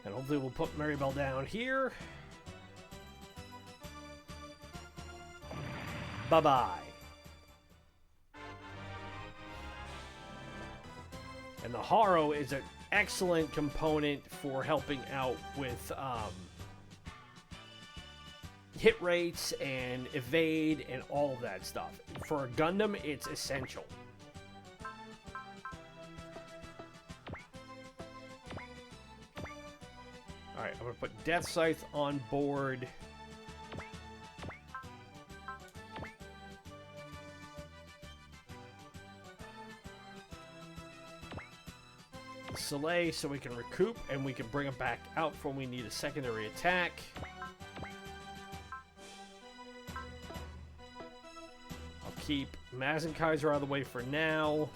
And hopefully we'll put Maribel down here. Bye-bye. And the Haro is an excellent component for helping out with hit rates and evade and all of that stuff. For a Gundam, it's essential. Alright, I'm going to put Death Scythe on board. Soleil so we can recoup and we can bring him back out for when we need a secondary attack. I'll keep Mazinkaiser out of the way for now.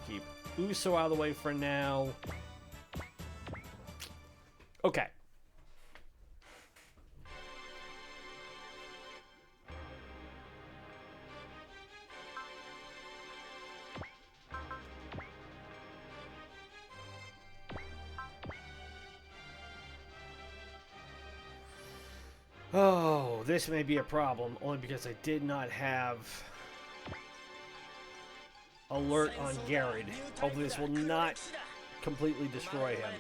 Keep Uso out of the way for now. Okay. Oh, this may be a problem, only because I did not have Alert on Garrett. Hopefully this will not completely destroy him.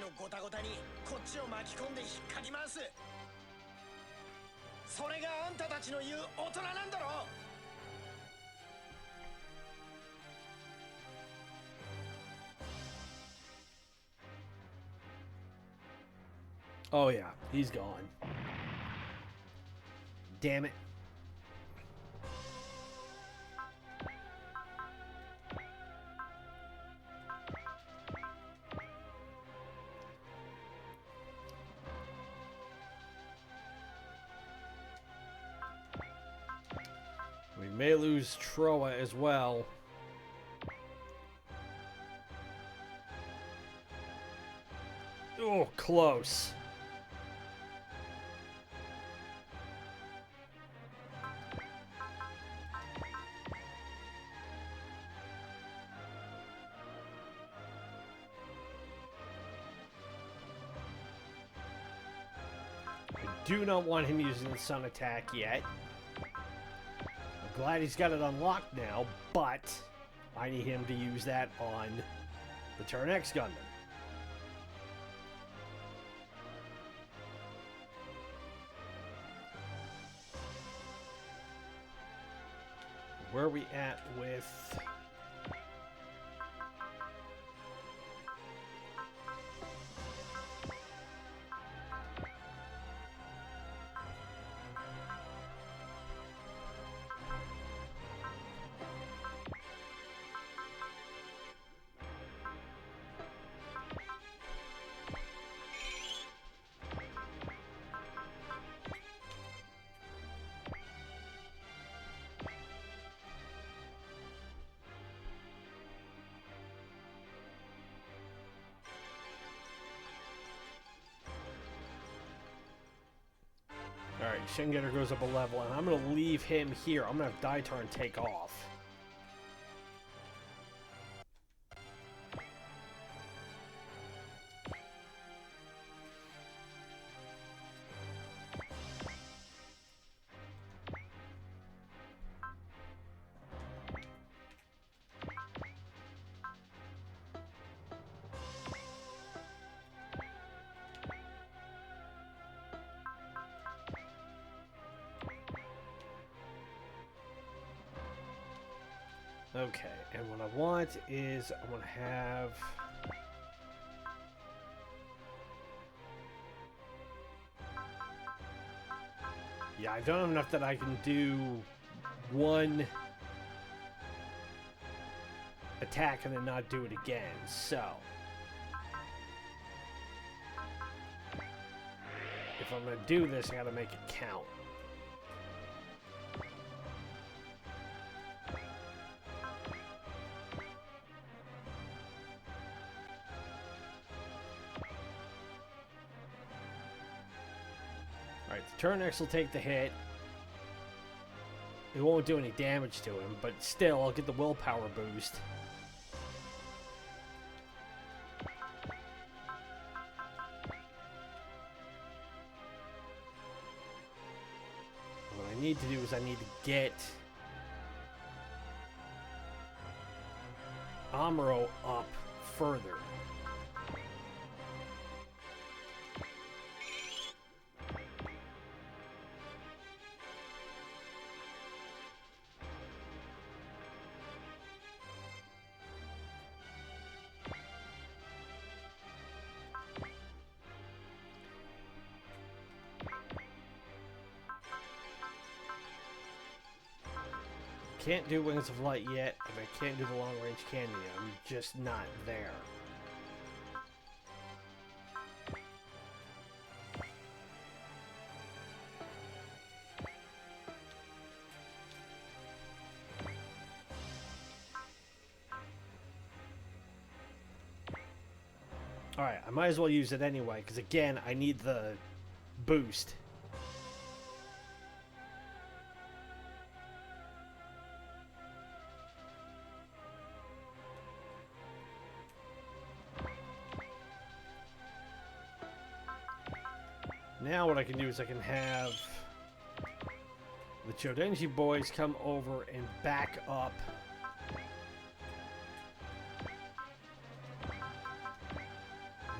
Oh yeah, he's gone. Damn it. We may lose Troa as well. Oh, close. do not want him using the sun attack yet. I'm glad he's got it unlocked now, but I need him to use that on the Turn X Gundam. Where are we at with... Alright, Shingetter goes up a level, and I'm going to leave him here. I'm going to have Daitarn take off. Okay, and what I want is I want to have... Yeah, I don't have enough that I can do one attack and then not do it again, so... If I'm going to do this, I got to make it count. Alright, the Turn X will take the hit. It won't do any damage to him, but still, I'll get the willpower boost. What I need to do is I need to get Amuro up further. Can't do Wings of Light yet, and I can't do the long range cannon yet. I'm just not there. Alright, I might as well use it anyway, because again, I need the boost. Now what I can do is I can have the Chodenji boys come over and back up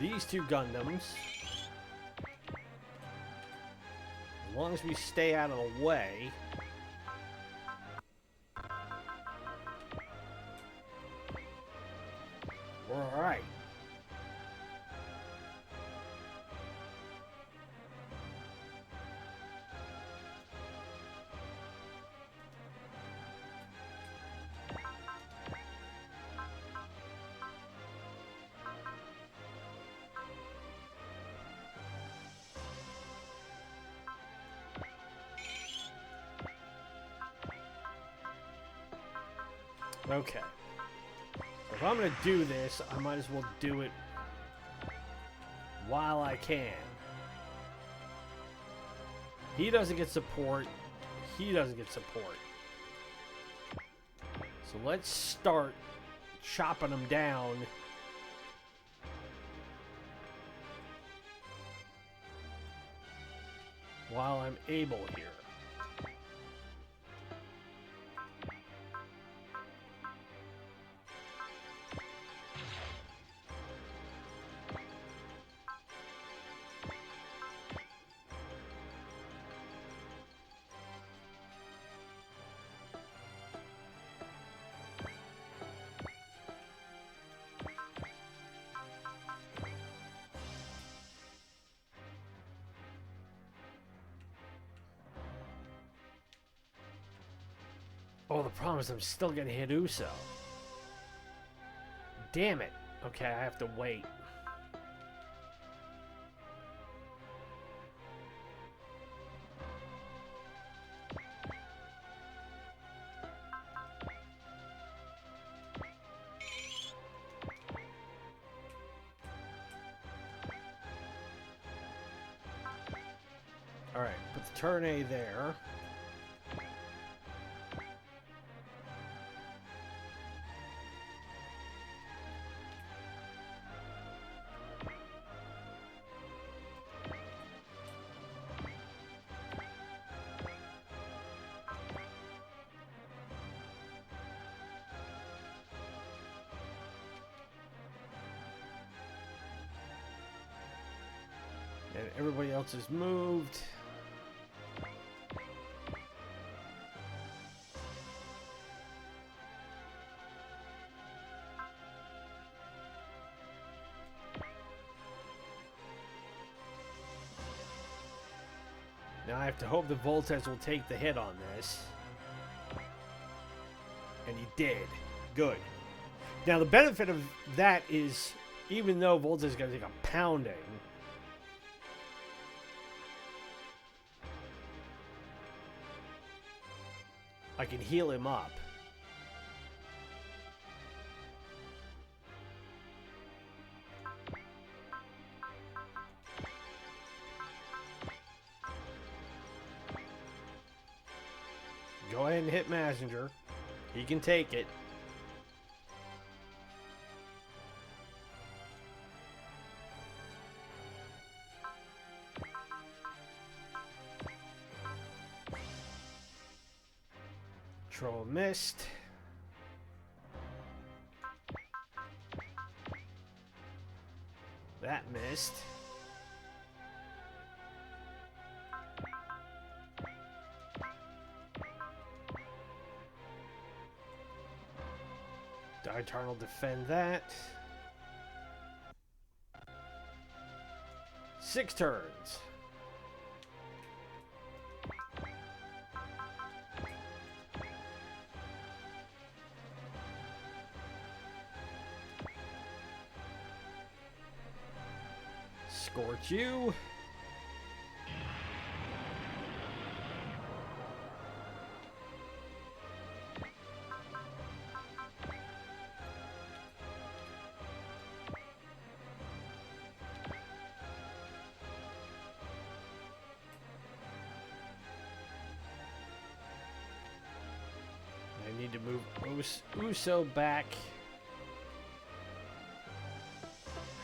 these two Gundams. As long as we stay out of the way. We're alright. Okay. So if I'm going to do this, I might as well do it while I can. He doesn't get support. He doesn't get support. So let's start chopping them down. while I'm able here. Oh, the problem is I'm still gonna hit Uso. Damn it. Okay, I have to wait. Alright, put the turn A there. And everybody else is moved. Now I have to hope the Voltes will take the hit on this. And he did. Good. Now the benefit of that is, even though Voltes is going to take a pounding, I can heal him up. Go ahead and hit Messenger. He can take it. Throw a mist. That missed. Darn will defend that. 6 turns. Scorch you. I need to move Uso back.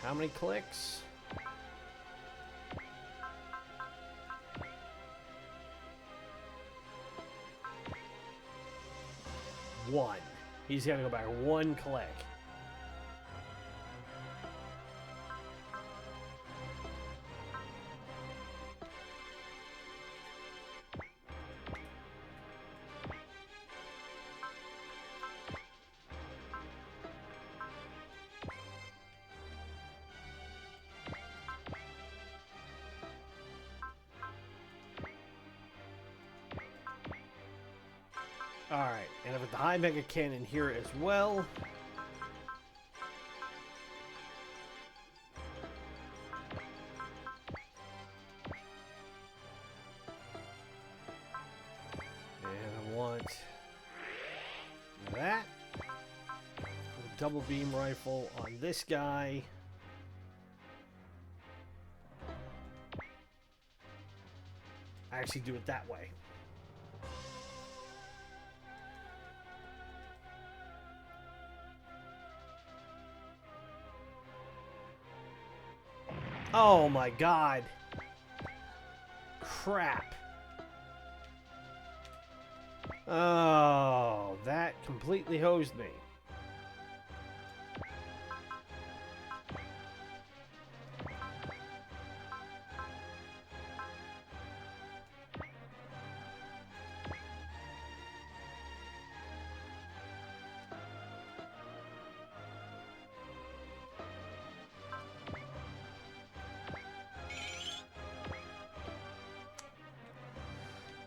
How many clicks? 1. He's gonna go back 1 click. Alright, and I've got the high mega cannon here as well. And I want that. Double beam rifle on this guy. I actually do it that way. Oh my god. crap. Oh, that completely hosed me.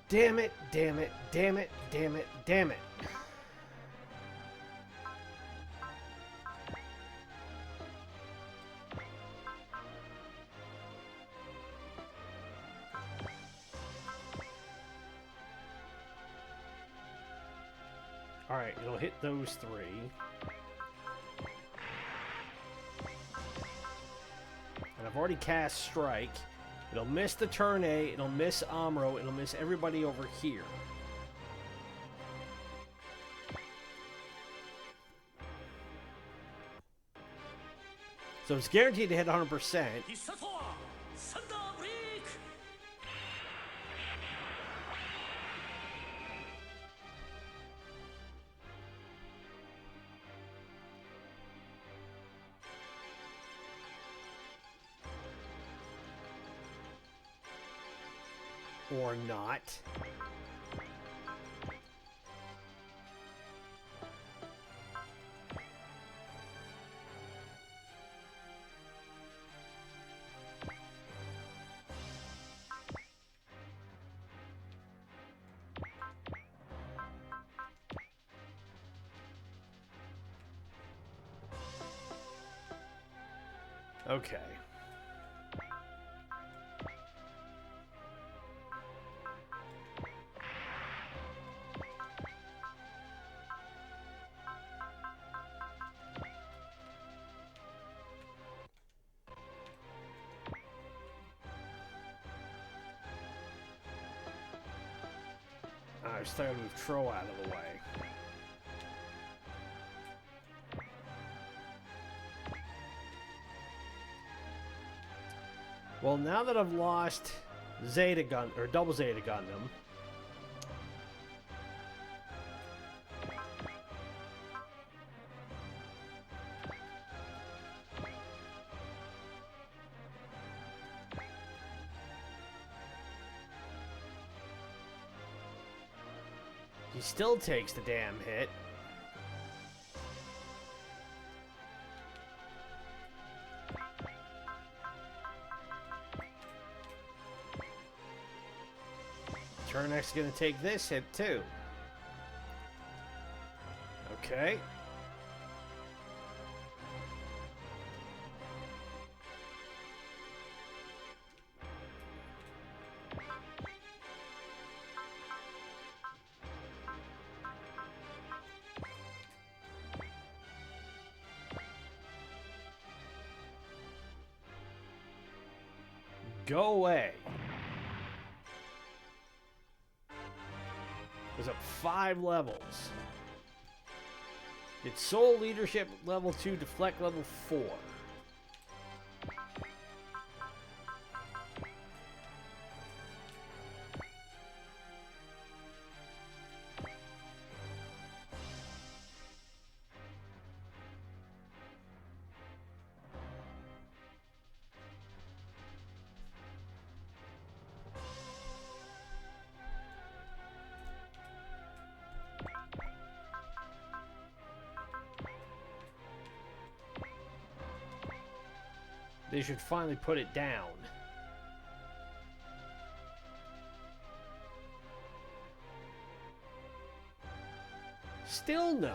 Damn it, damn it, damn it, damn it, damn it. Alright, it'll hit those three. And I've already cast Strike. It'll miss the turn A, it'll miss Amuro, it'll miss everybody over here. So it's guaranteed to hit 100%. Or not. Okay. I still gotta move Tro out of the way. Well, now that I've lost Zeta Gun or Double Zeta Gundam, he still takes the damn hit. Turn X is gonna take this hit too. Okay. Go away. Goes up 5 levels. It's Soul Leadership level 2, Deflect level 4. They should finally put it down. Still no.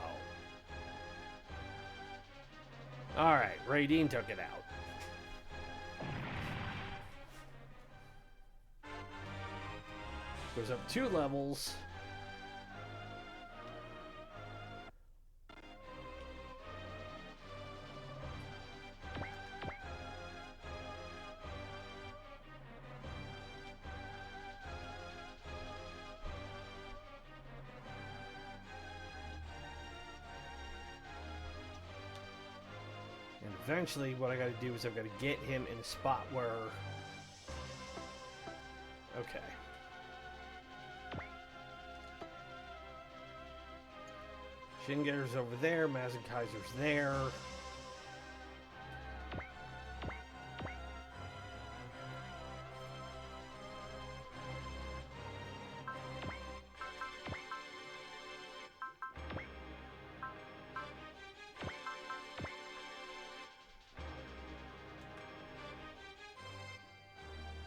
Alright, Raideen took it out. Goes up 2 levels. Eventually, what I got to do is I've got to get him in a spot where Okay. Shingetter's over there. Mazinkaiser's there.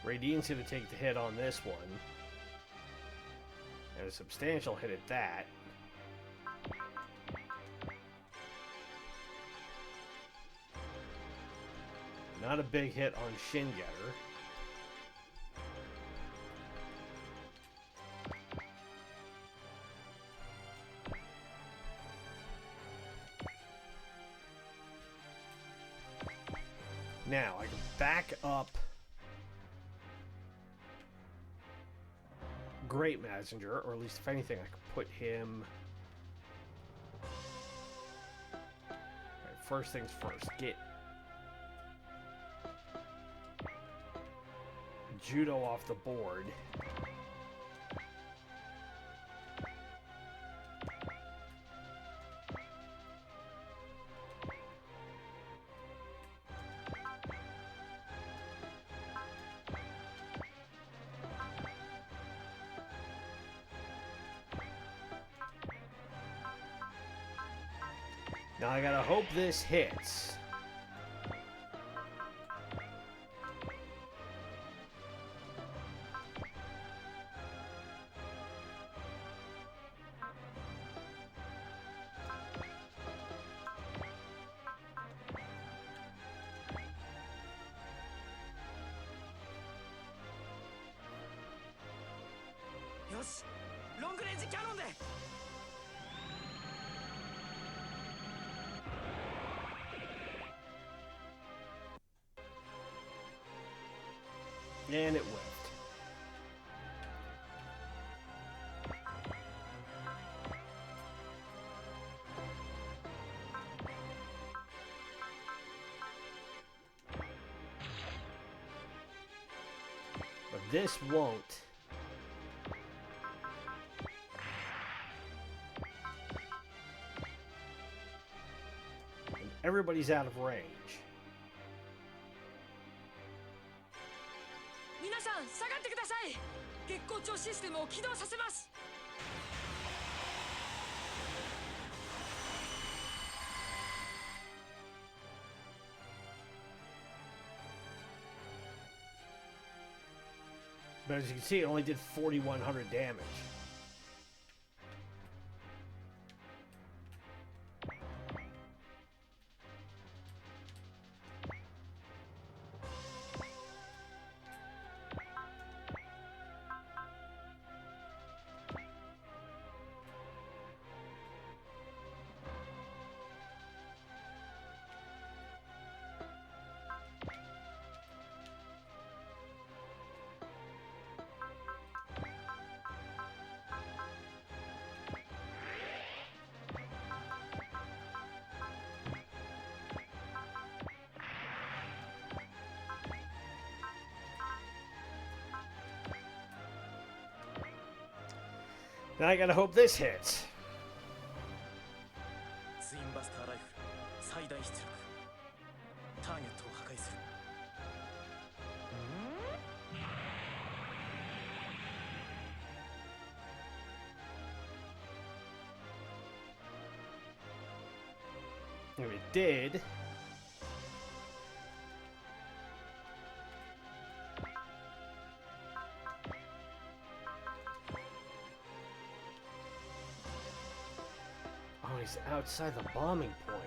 Radine's going to take the hit on this one. And a substantial hit at that. Not a big hit on Shingetter. Now, I can back up Great Messenger, or at least if anything, I could put him... Alright, first things first, get Judo off the board. Now I gotta hope this hits. Yosh, long range cannon de. And it whiffed. But this won't. And everybody's out of range. 皆さん下がってください。月光町システムを起動させます。 But as you can see, it only did 4,100 damage. Now I gotta hope this hits. ツインバスターライフル最大出力ターゲットを破壊する If it did. Oh, he's outside the bombing point.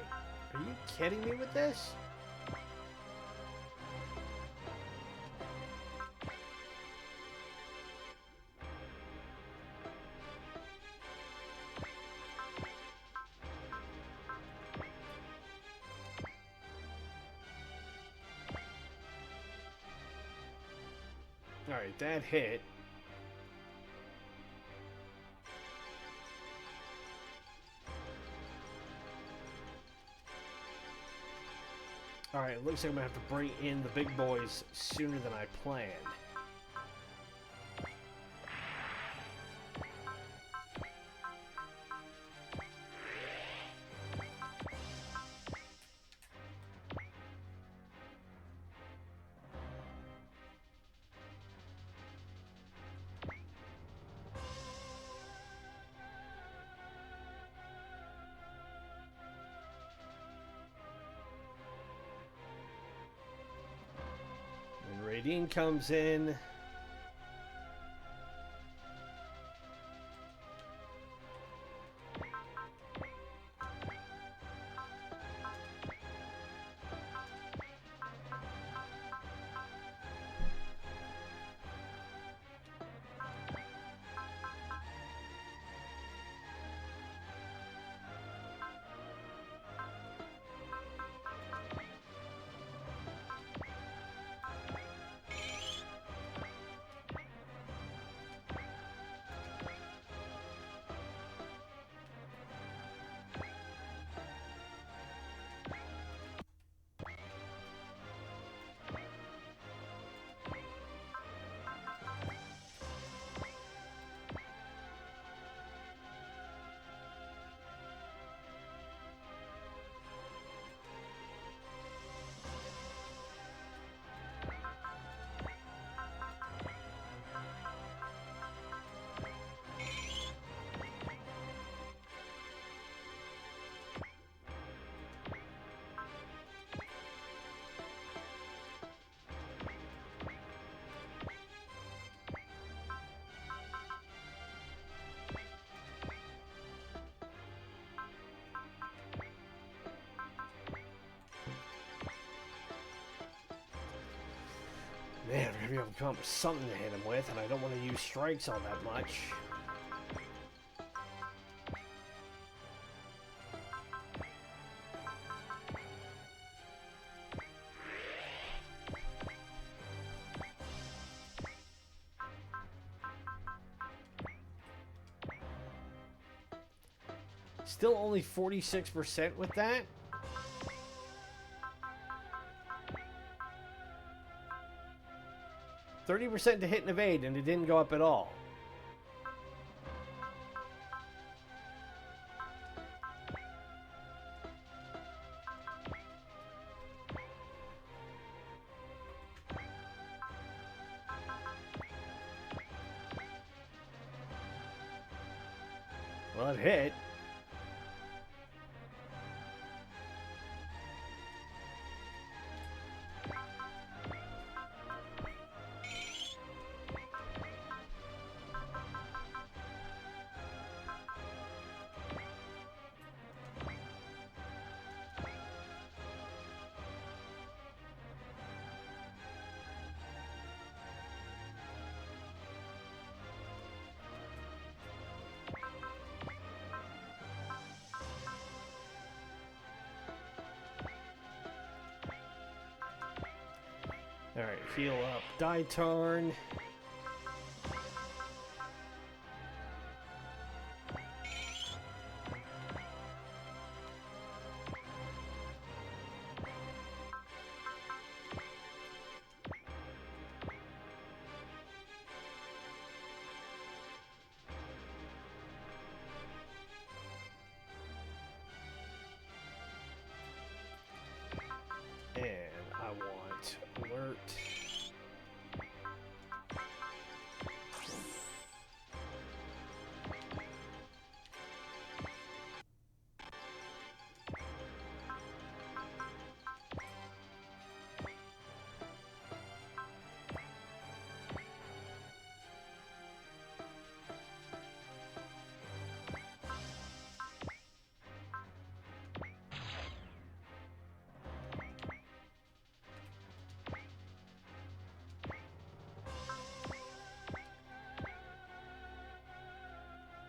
Are you kidding me with this? Alright, that hit. Alright, it looks like I'm going to have to bring in the big boys sooner than I planned. Gaiden comes in. Man, we're gonna be able to come up with something to hit him with, and I don't want to use strikes all that much. Still only 46% with that. %30 to hit and evade, and it didn't go up at all. Well, it hit. Alright, heal up. Die turn. And I want alert.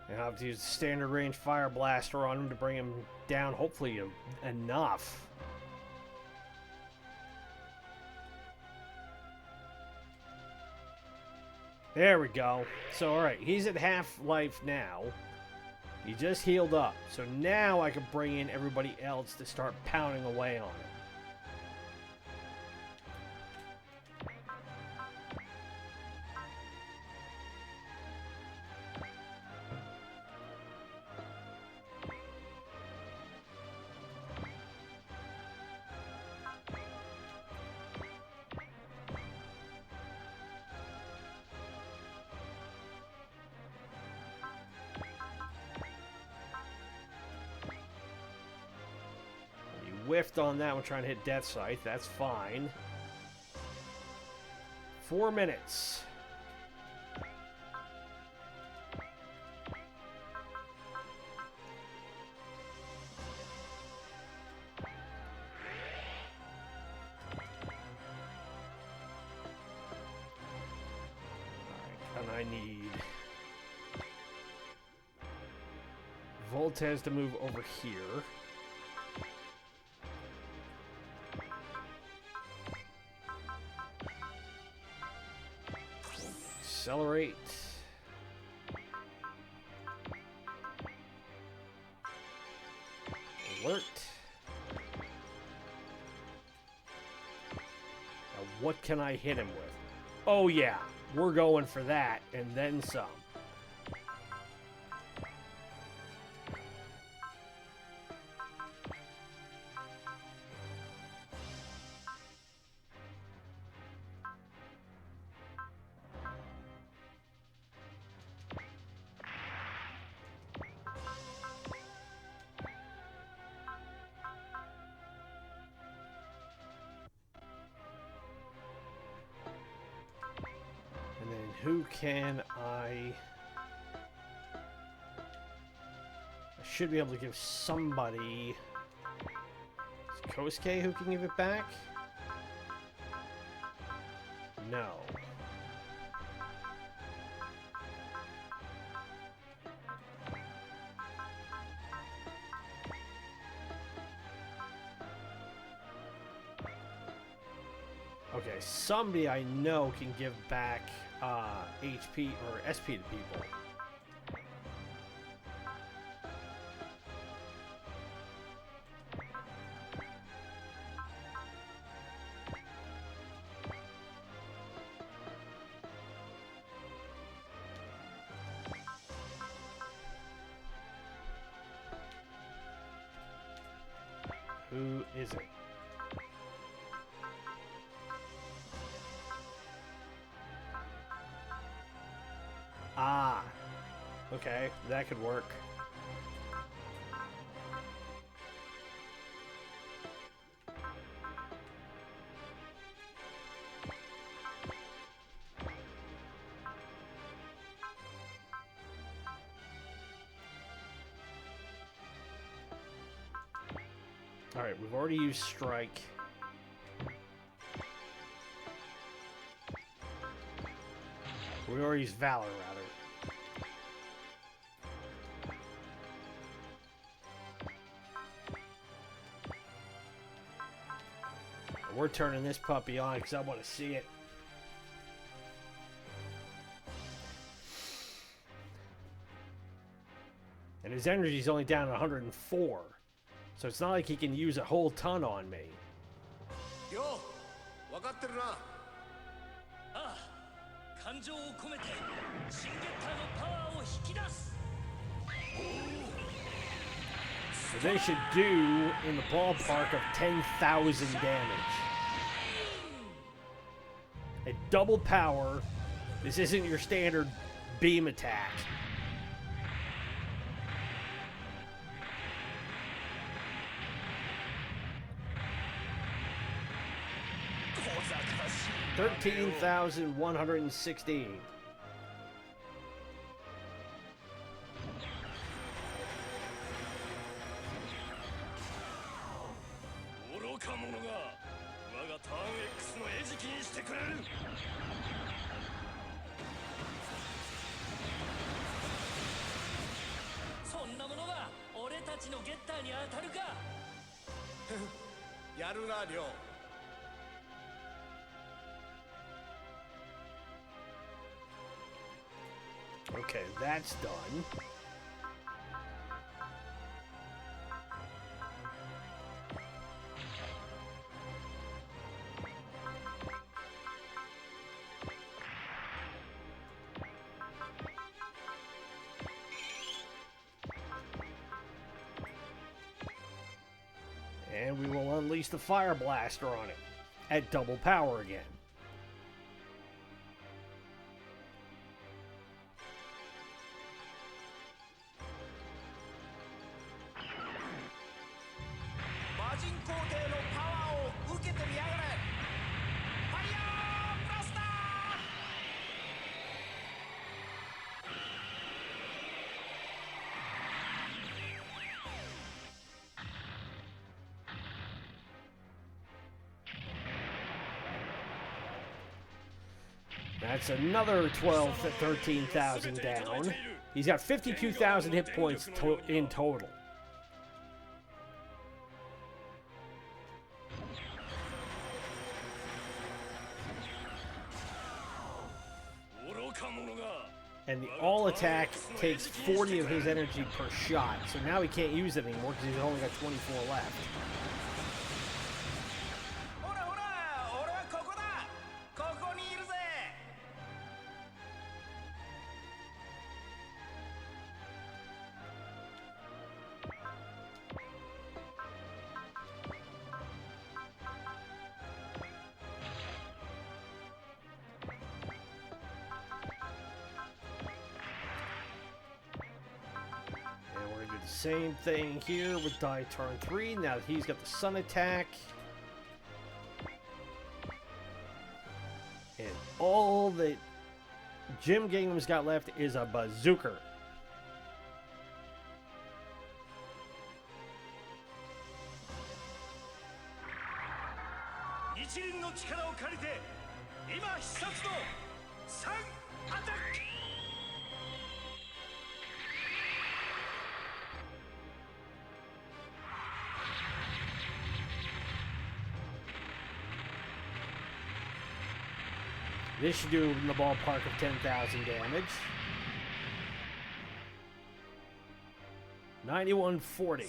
And I'll have to use the standard range fire blaster on him to bring him down, hopefully enough. There we go. So, alright, he's at half life now. He just healed up. So now I can bring in everybody else to start pounding away on him. Whiffed on that one trying to hit Death Scythe. That's fine. 4 minutes. Alright, and I need Voltez to move over here. Accelerate. Alert. Now what can I hit him with? Oh yeah, we're going for that and then some. Who can I should be able to give somebody. Is Kosuke who can give it back? No. Okay, somebody I know can give back HP or SP to people. Who is it? Ah, okay, that could work. All right, we've already used Strike. We already used Valor, rather. We're turning this puppy on because I want to see it. And his energy's only down to 104. So it's not like he can use a whole ton on me. Yo, わかってるな。ああ、感情を込めて新ゲッターのパワーを引き出す。 So they should do in the ballpark of 10,000 damage. At double power, this isn't your standard beam attack. $13,116. 愚か者が我がターン X の餌食にしてくれる。そんなものが俺たちのゲッターに当たるか。やるな、りょう。 Okay, that's done. And we will unleash the Fire Blaster on it at double power again. That's another 13,000 down. He's got 52,000 hit points in total. And the all attack takes 40 of his energy per shot. So now he can't use it anymore because he's only got 24 left. Same thing here with die turn 3. Now that he's got the sun attack. And all that Gym Ghingham's got left is a bazooka. This should do in the ballpark of 10,000 damage. 9140.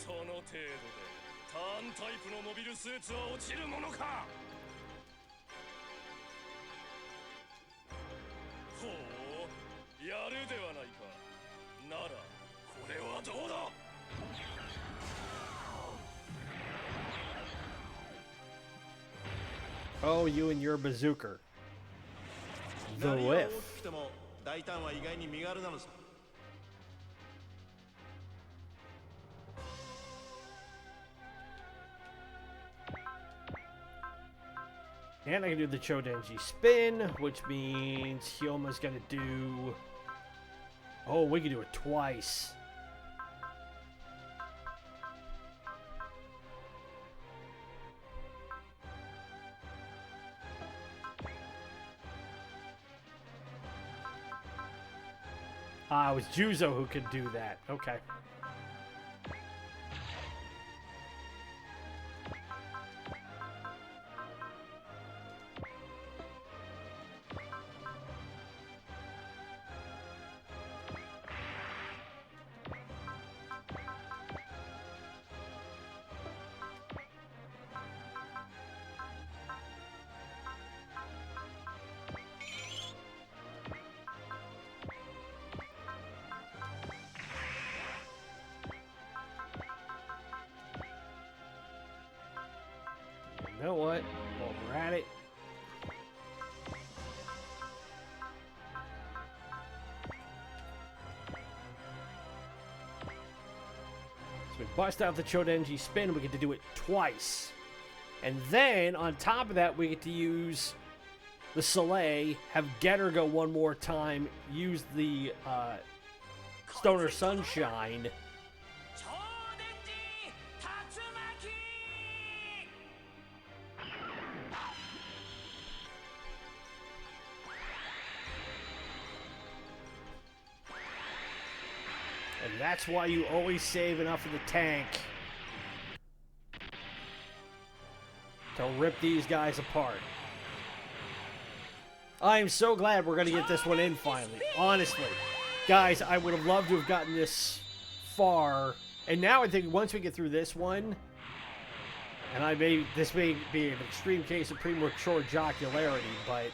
Oh, you and your bazooka. The whiff. And I can do the Chodenji spin, which means Hyoma's gonna do... Oh, we can do it twice. Ah, it was Juzo who could do that. Okay. You know what? While we're at it. So we bust out the Chodenji spin, we get to do it twice. And then, on top of that, we get to use the Soleil, have Getter go one more time, use the Stoner Sunshine. And that's why you always save enough of the tank to rip these guys apart. I'm so glad we're going to get this one in finally. Honestly. Guys, I would have loved to have gotten this far. And now I think once we get through this one, and this may be an extreme case of premature jocularity, but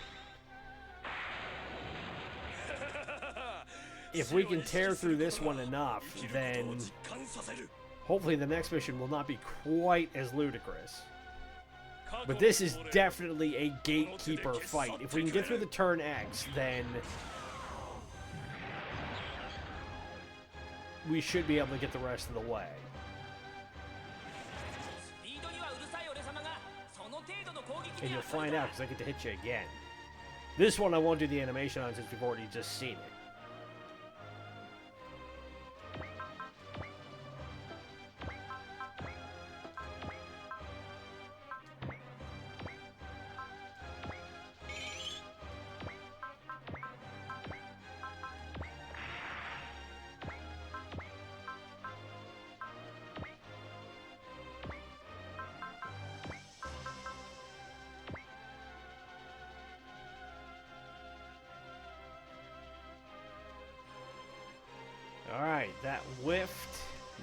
if we can tear through this one enough, then hopefully the next mission will not be quite as ludicrous. But this is definitely a gatekeeper fight. If we can get through the Turn X, then we should be able to get the rest of the way. And you'll find out because I get to hit you again. This one I won't do the animation on since we've already just seen it.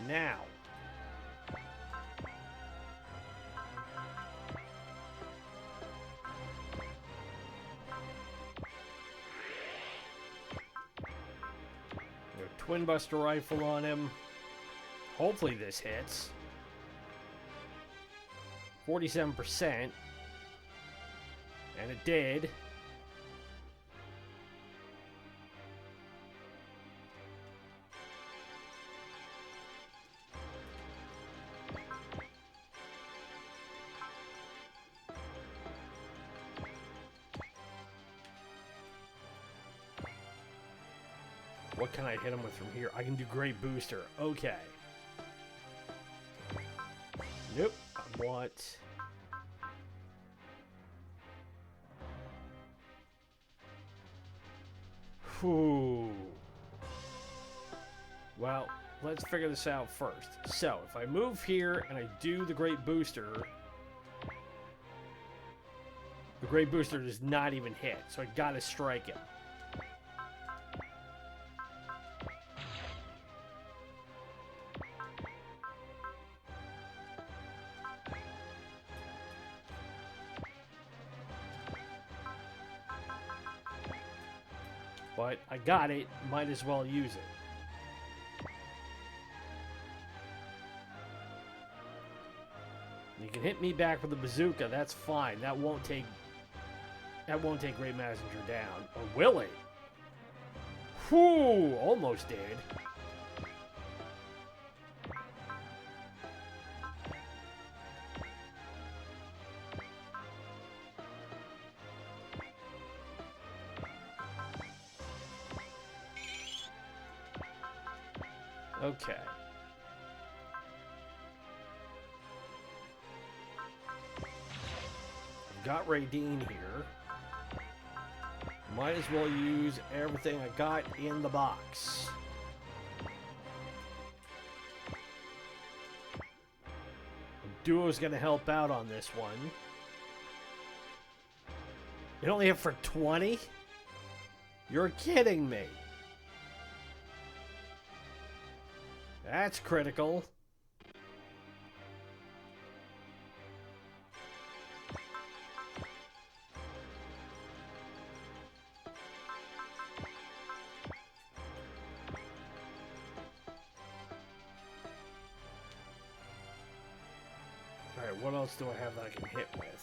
Now. Twin Buster Rifle on him. Hopefully this hits. 47%. And it did. What can I hit him with from here? I can do Great Booster. Okay. Nope. I want... Whew. Well, let's figure this out first. So, if I move here and I do the Great Booster, the Great Booster does not even hit, so I gotta strike him. But I got it, might as well use it. You can hit me back with a bazooka, that's fine. That won't take Great Messenger down. Or will it? Whew, almost did. Okay. Got Raideen here. Might as well use everything I got in the box. Duo's gonna help out on this one. It only hit for 20? You're kidding me. That's critical. Alright, what else do I have that I can hit with?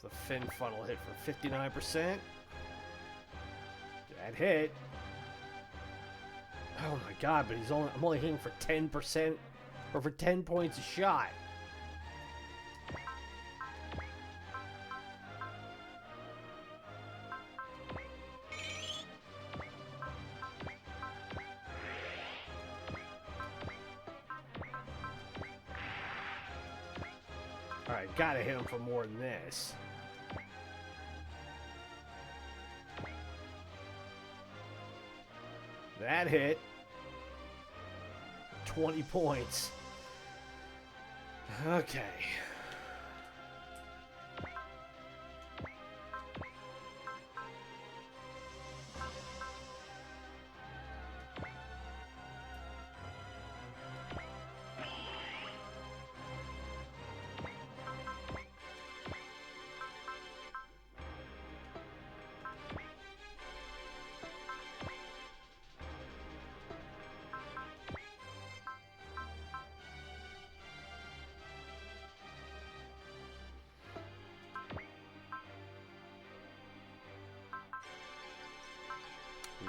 The fin funnel hit for 59%. That hit. Oh my god, but I'm only hitting for 10% or for 10 points a shot. Alright, gotta hit him for more than this. That hit. 20 points. Okay.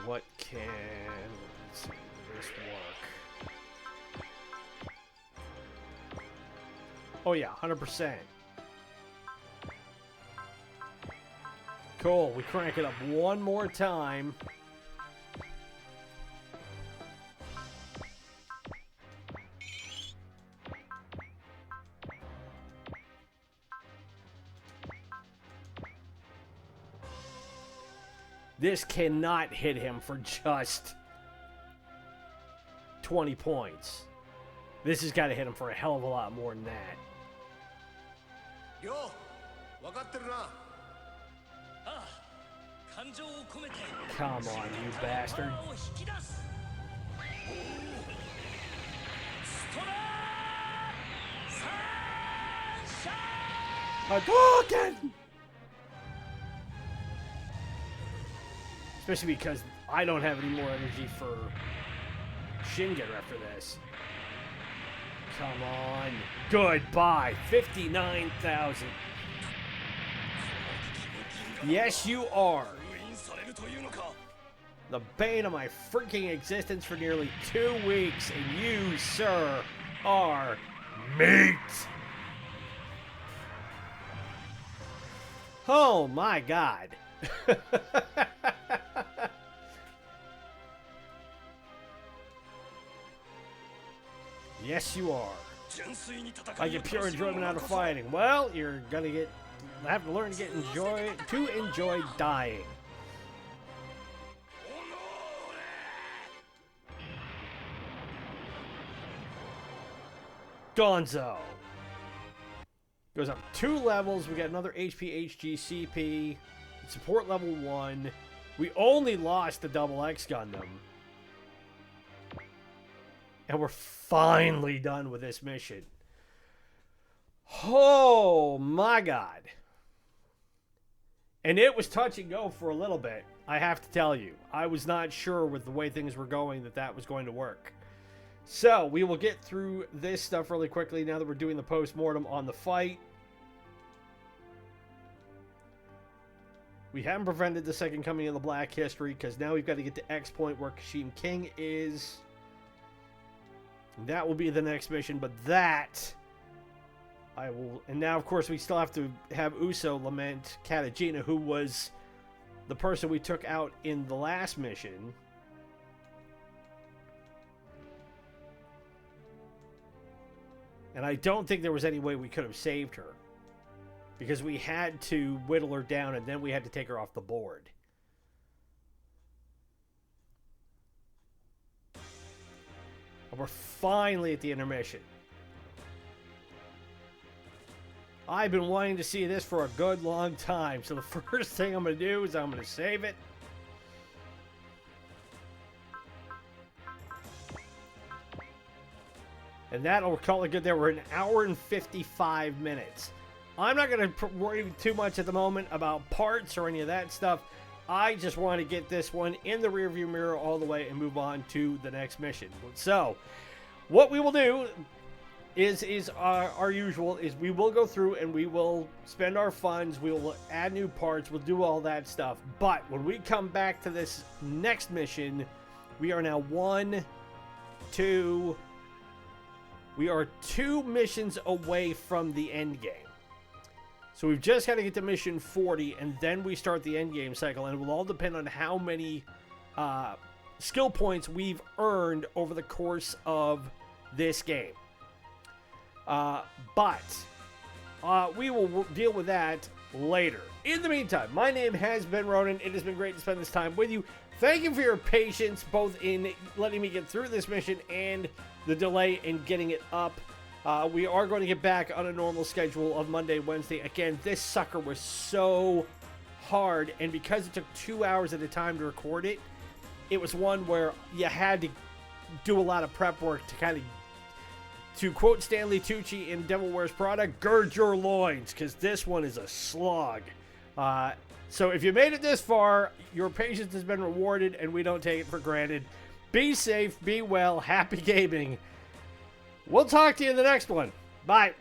What can, let's see, will this work? Oh yeah, 100%. Cool, we crank it up one more time. This cannot hit him for just 20 points. This has got to hit him for a hell of a lot more than that. よう分かってるな。ああ、感情を込めて Come on, you bastard. パワーを引き出す。ストラーサンシャイン。 Hadouken! Especially because I don't have any more energy for Shingetter after this. Come on. Goodbye. 59,000. Yes, you are. 封印されるというのか。 The bane of my freaking existence for nearly 2 weeks, and you, sir, are meat. Oh my god. Yes, you are. 純粋に戦 I いを get pure 楽しむ enjoyment 者 out of こそ fighting. Well, you're gonna have to learn to enjoy dying. おのーれ。 Gonzo. Goes up 2 levels. We got another HP, HG, CP. Support level 1. We only lost the Double X Gundam. And we're finally done with this mission. Oh my god. And it was touch and go for a little bit, I have to tell you. I was not sure with the way things were going that was going to work. So, we will get through this stuff really quickly now that we're doing the post-mortem on the fight. We haven't prevented the second coming of the Black History, because now we've got to get to X Point where Kashyyyk King is. That will be the next mission, but that I will... And now, of course, we still have to have Uso lament Katagina, who was the person we took out in the last mission. And I don't think there was any way we could have saved her. Because we had to whittle her down, and then we had to take her off the board. And we're finally at the intermission. I've been wanting to see this for a good long time, so the first thing I'm going to do is I'm going to save it. And that'll call it good there. We're 1 hour and 55 minutes. I'm not going to worry too much at the moment about parts or any of that stuff. I just want to get this one in the rearview mirror all the way and move on to the next mission. So, what we will do is our usual, is we will go through and we will spend our funds, we will add new parts, we'll do all that stuff. But when we come back to this next mission, we are now 2 missions away from the end game. So we've just got to get to mission 40, and then we start the end game cycle, and it will all depend on how many skill points we've earned over the course of this game. But we will deal with that later. In the meantime, my name has been Ronan. It has been great to spend this time with you. Thank you for your patience, both in letting me get through this mission and the delay in getting it up. We are going to get back on a normal schedule of Monday, Wednesday. Again, this sucker was so hard, and because it took 2 hours at a time to record it, it was one where you had to do a lot of prep work to quote Stanley Tucci in Devil Wears Prada, gird your loins, because this one is a slog. So if you made it this far, your patience has been rewarded, and we don't take it for granted. Be safe, be well, happy gaming. We'll talk to you in the next one. Bye.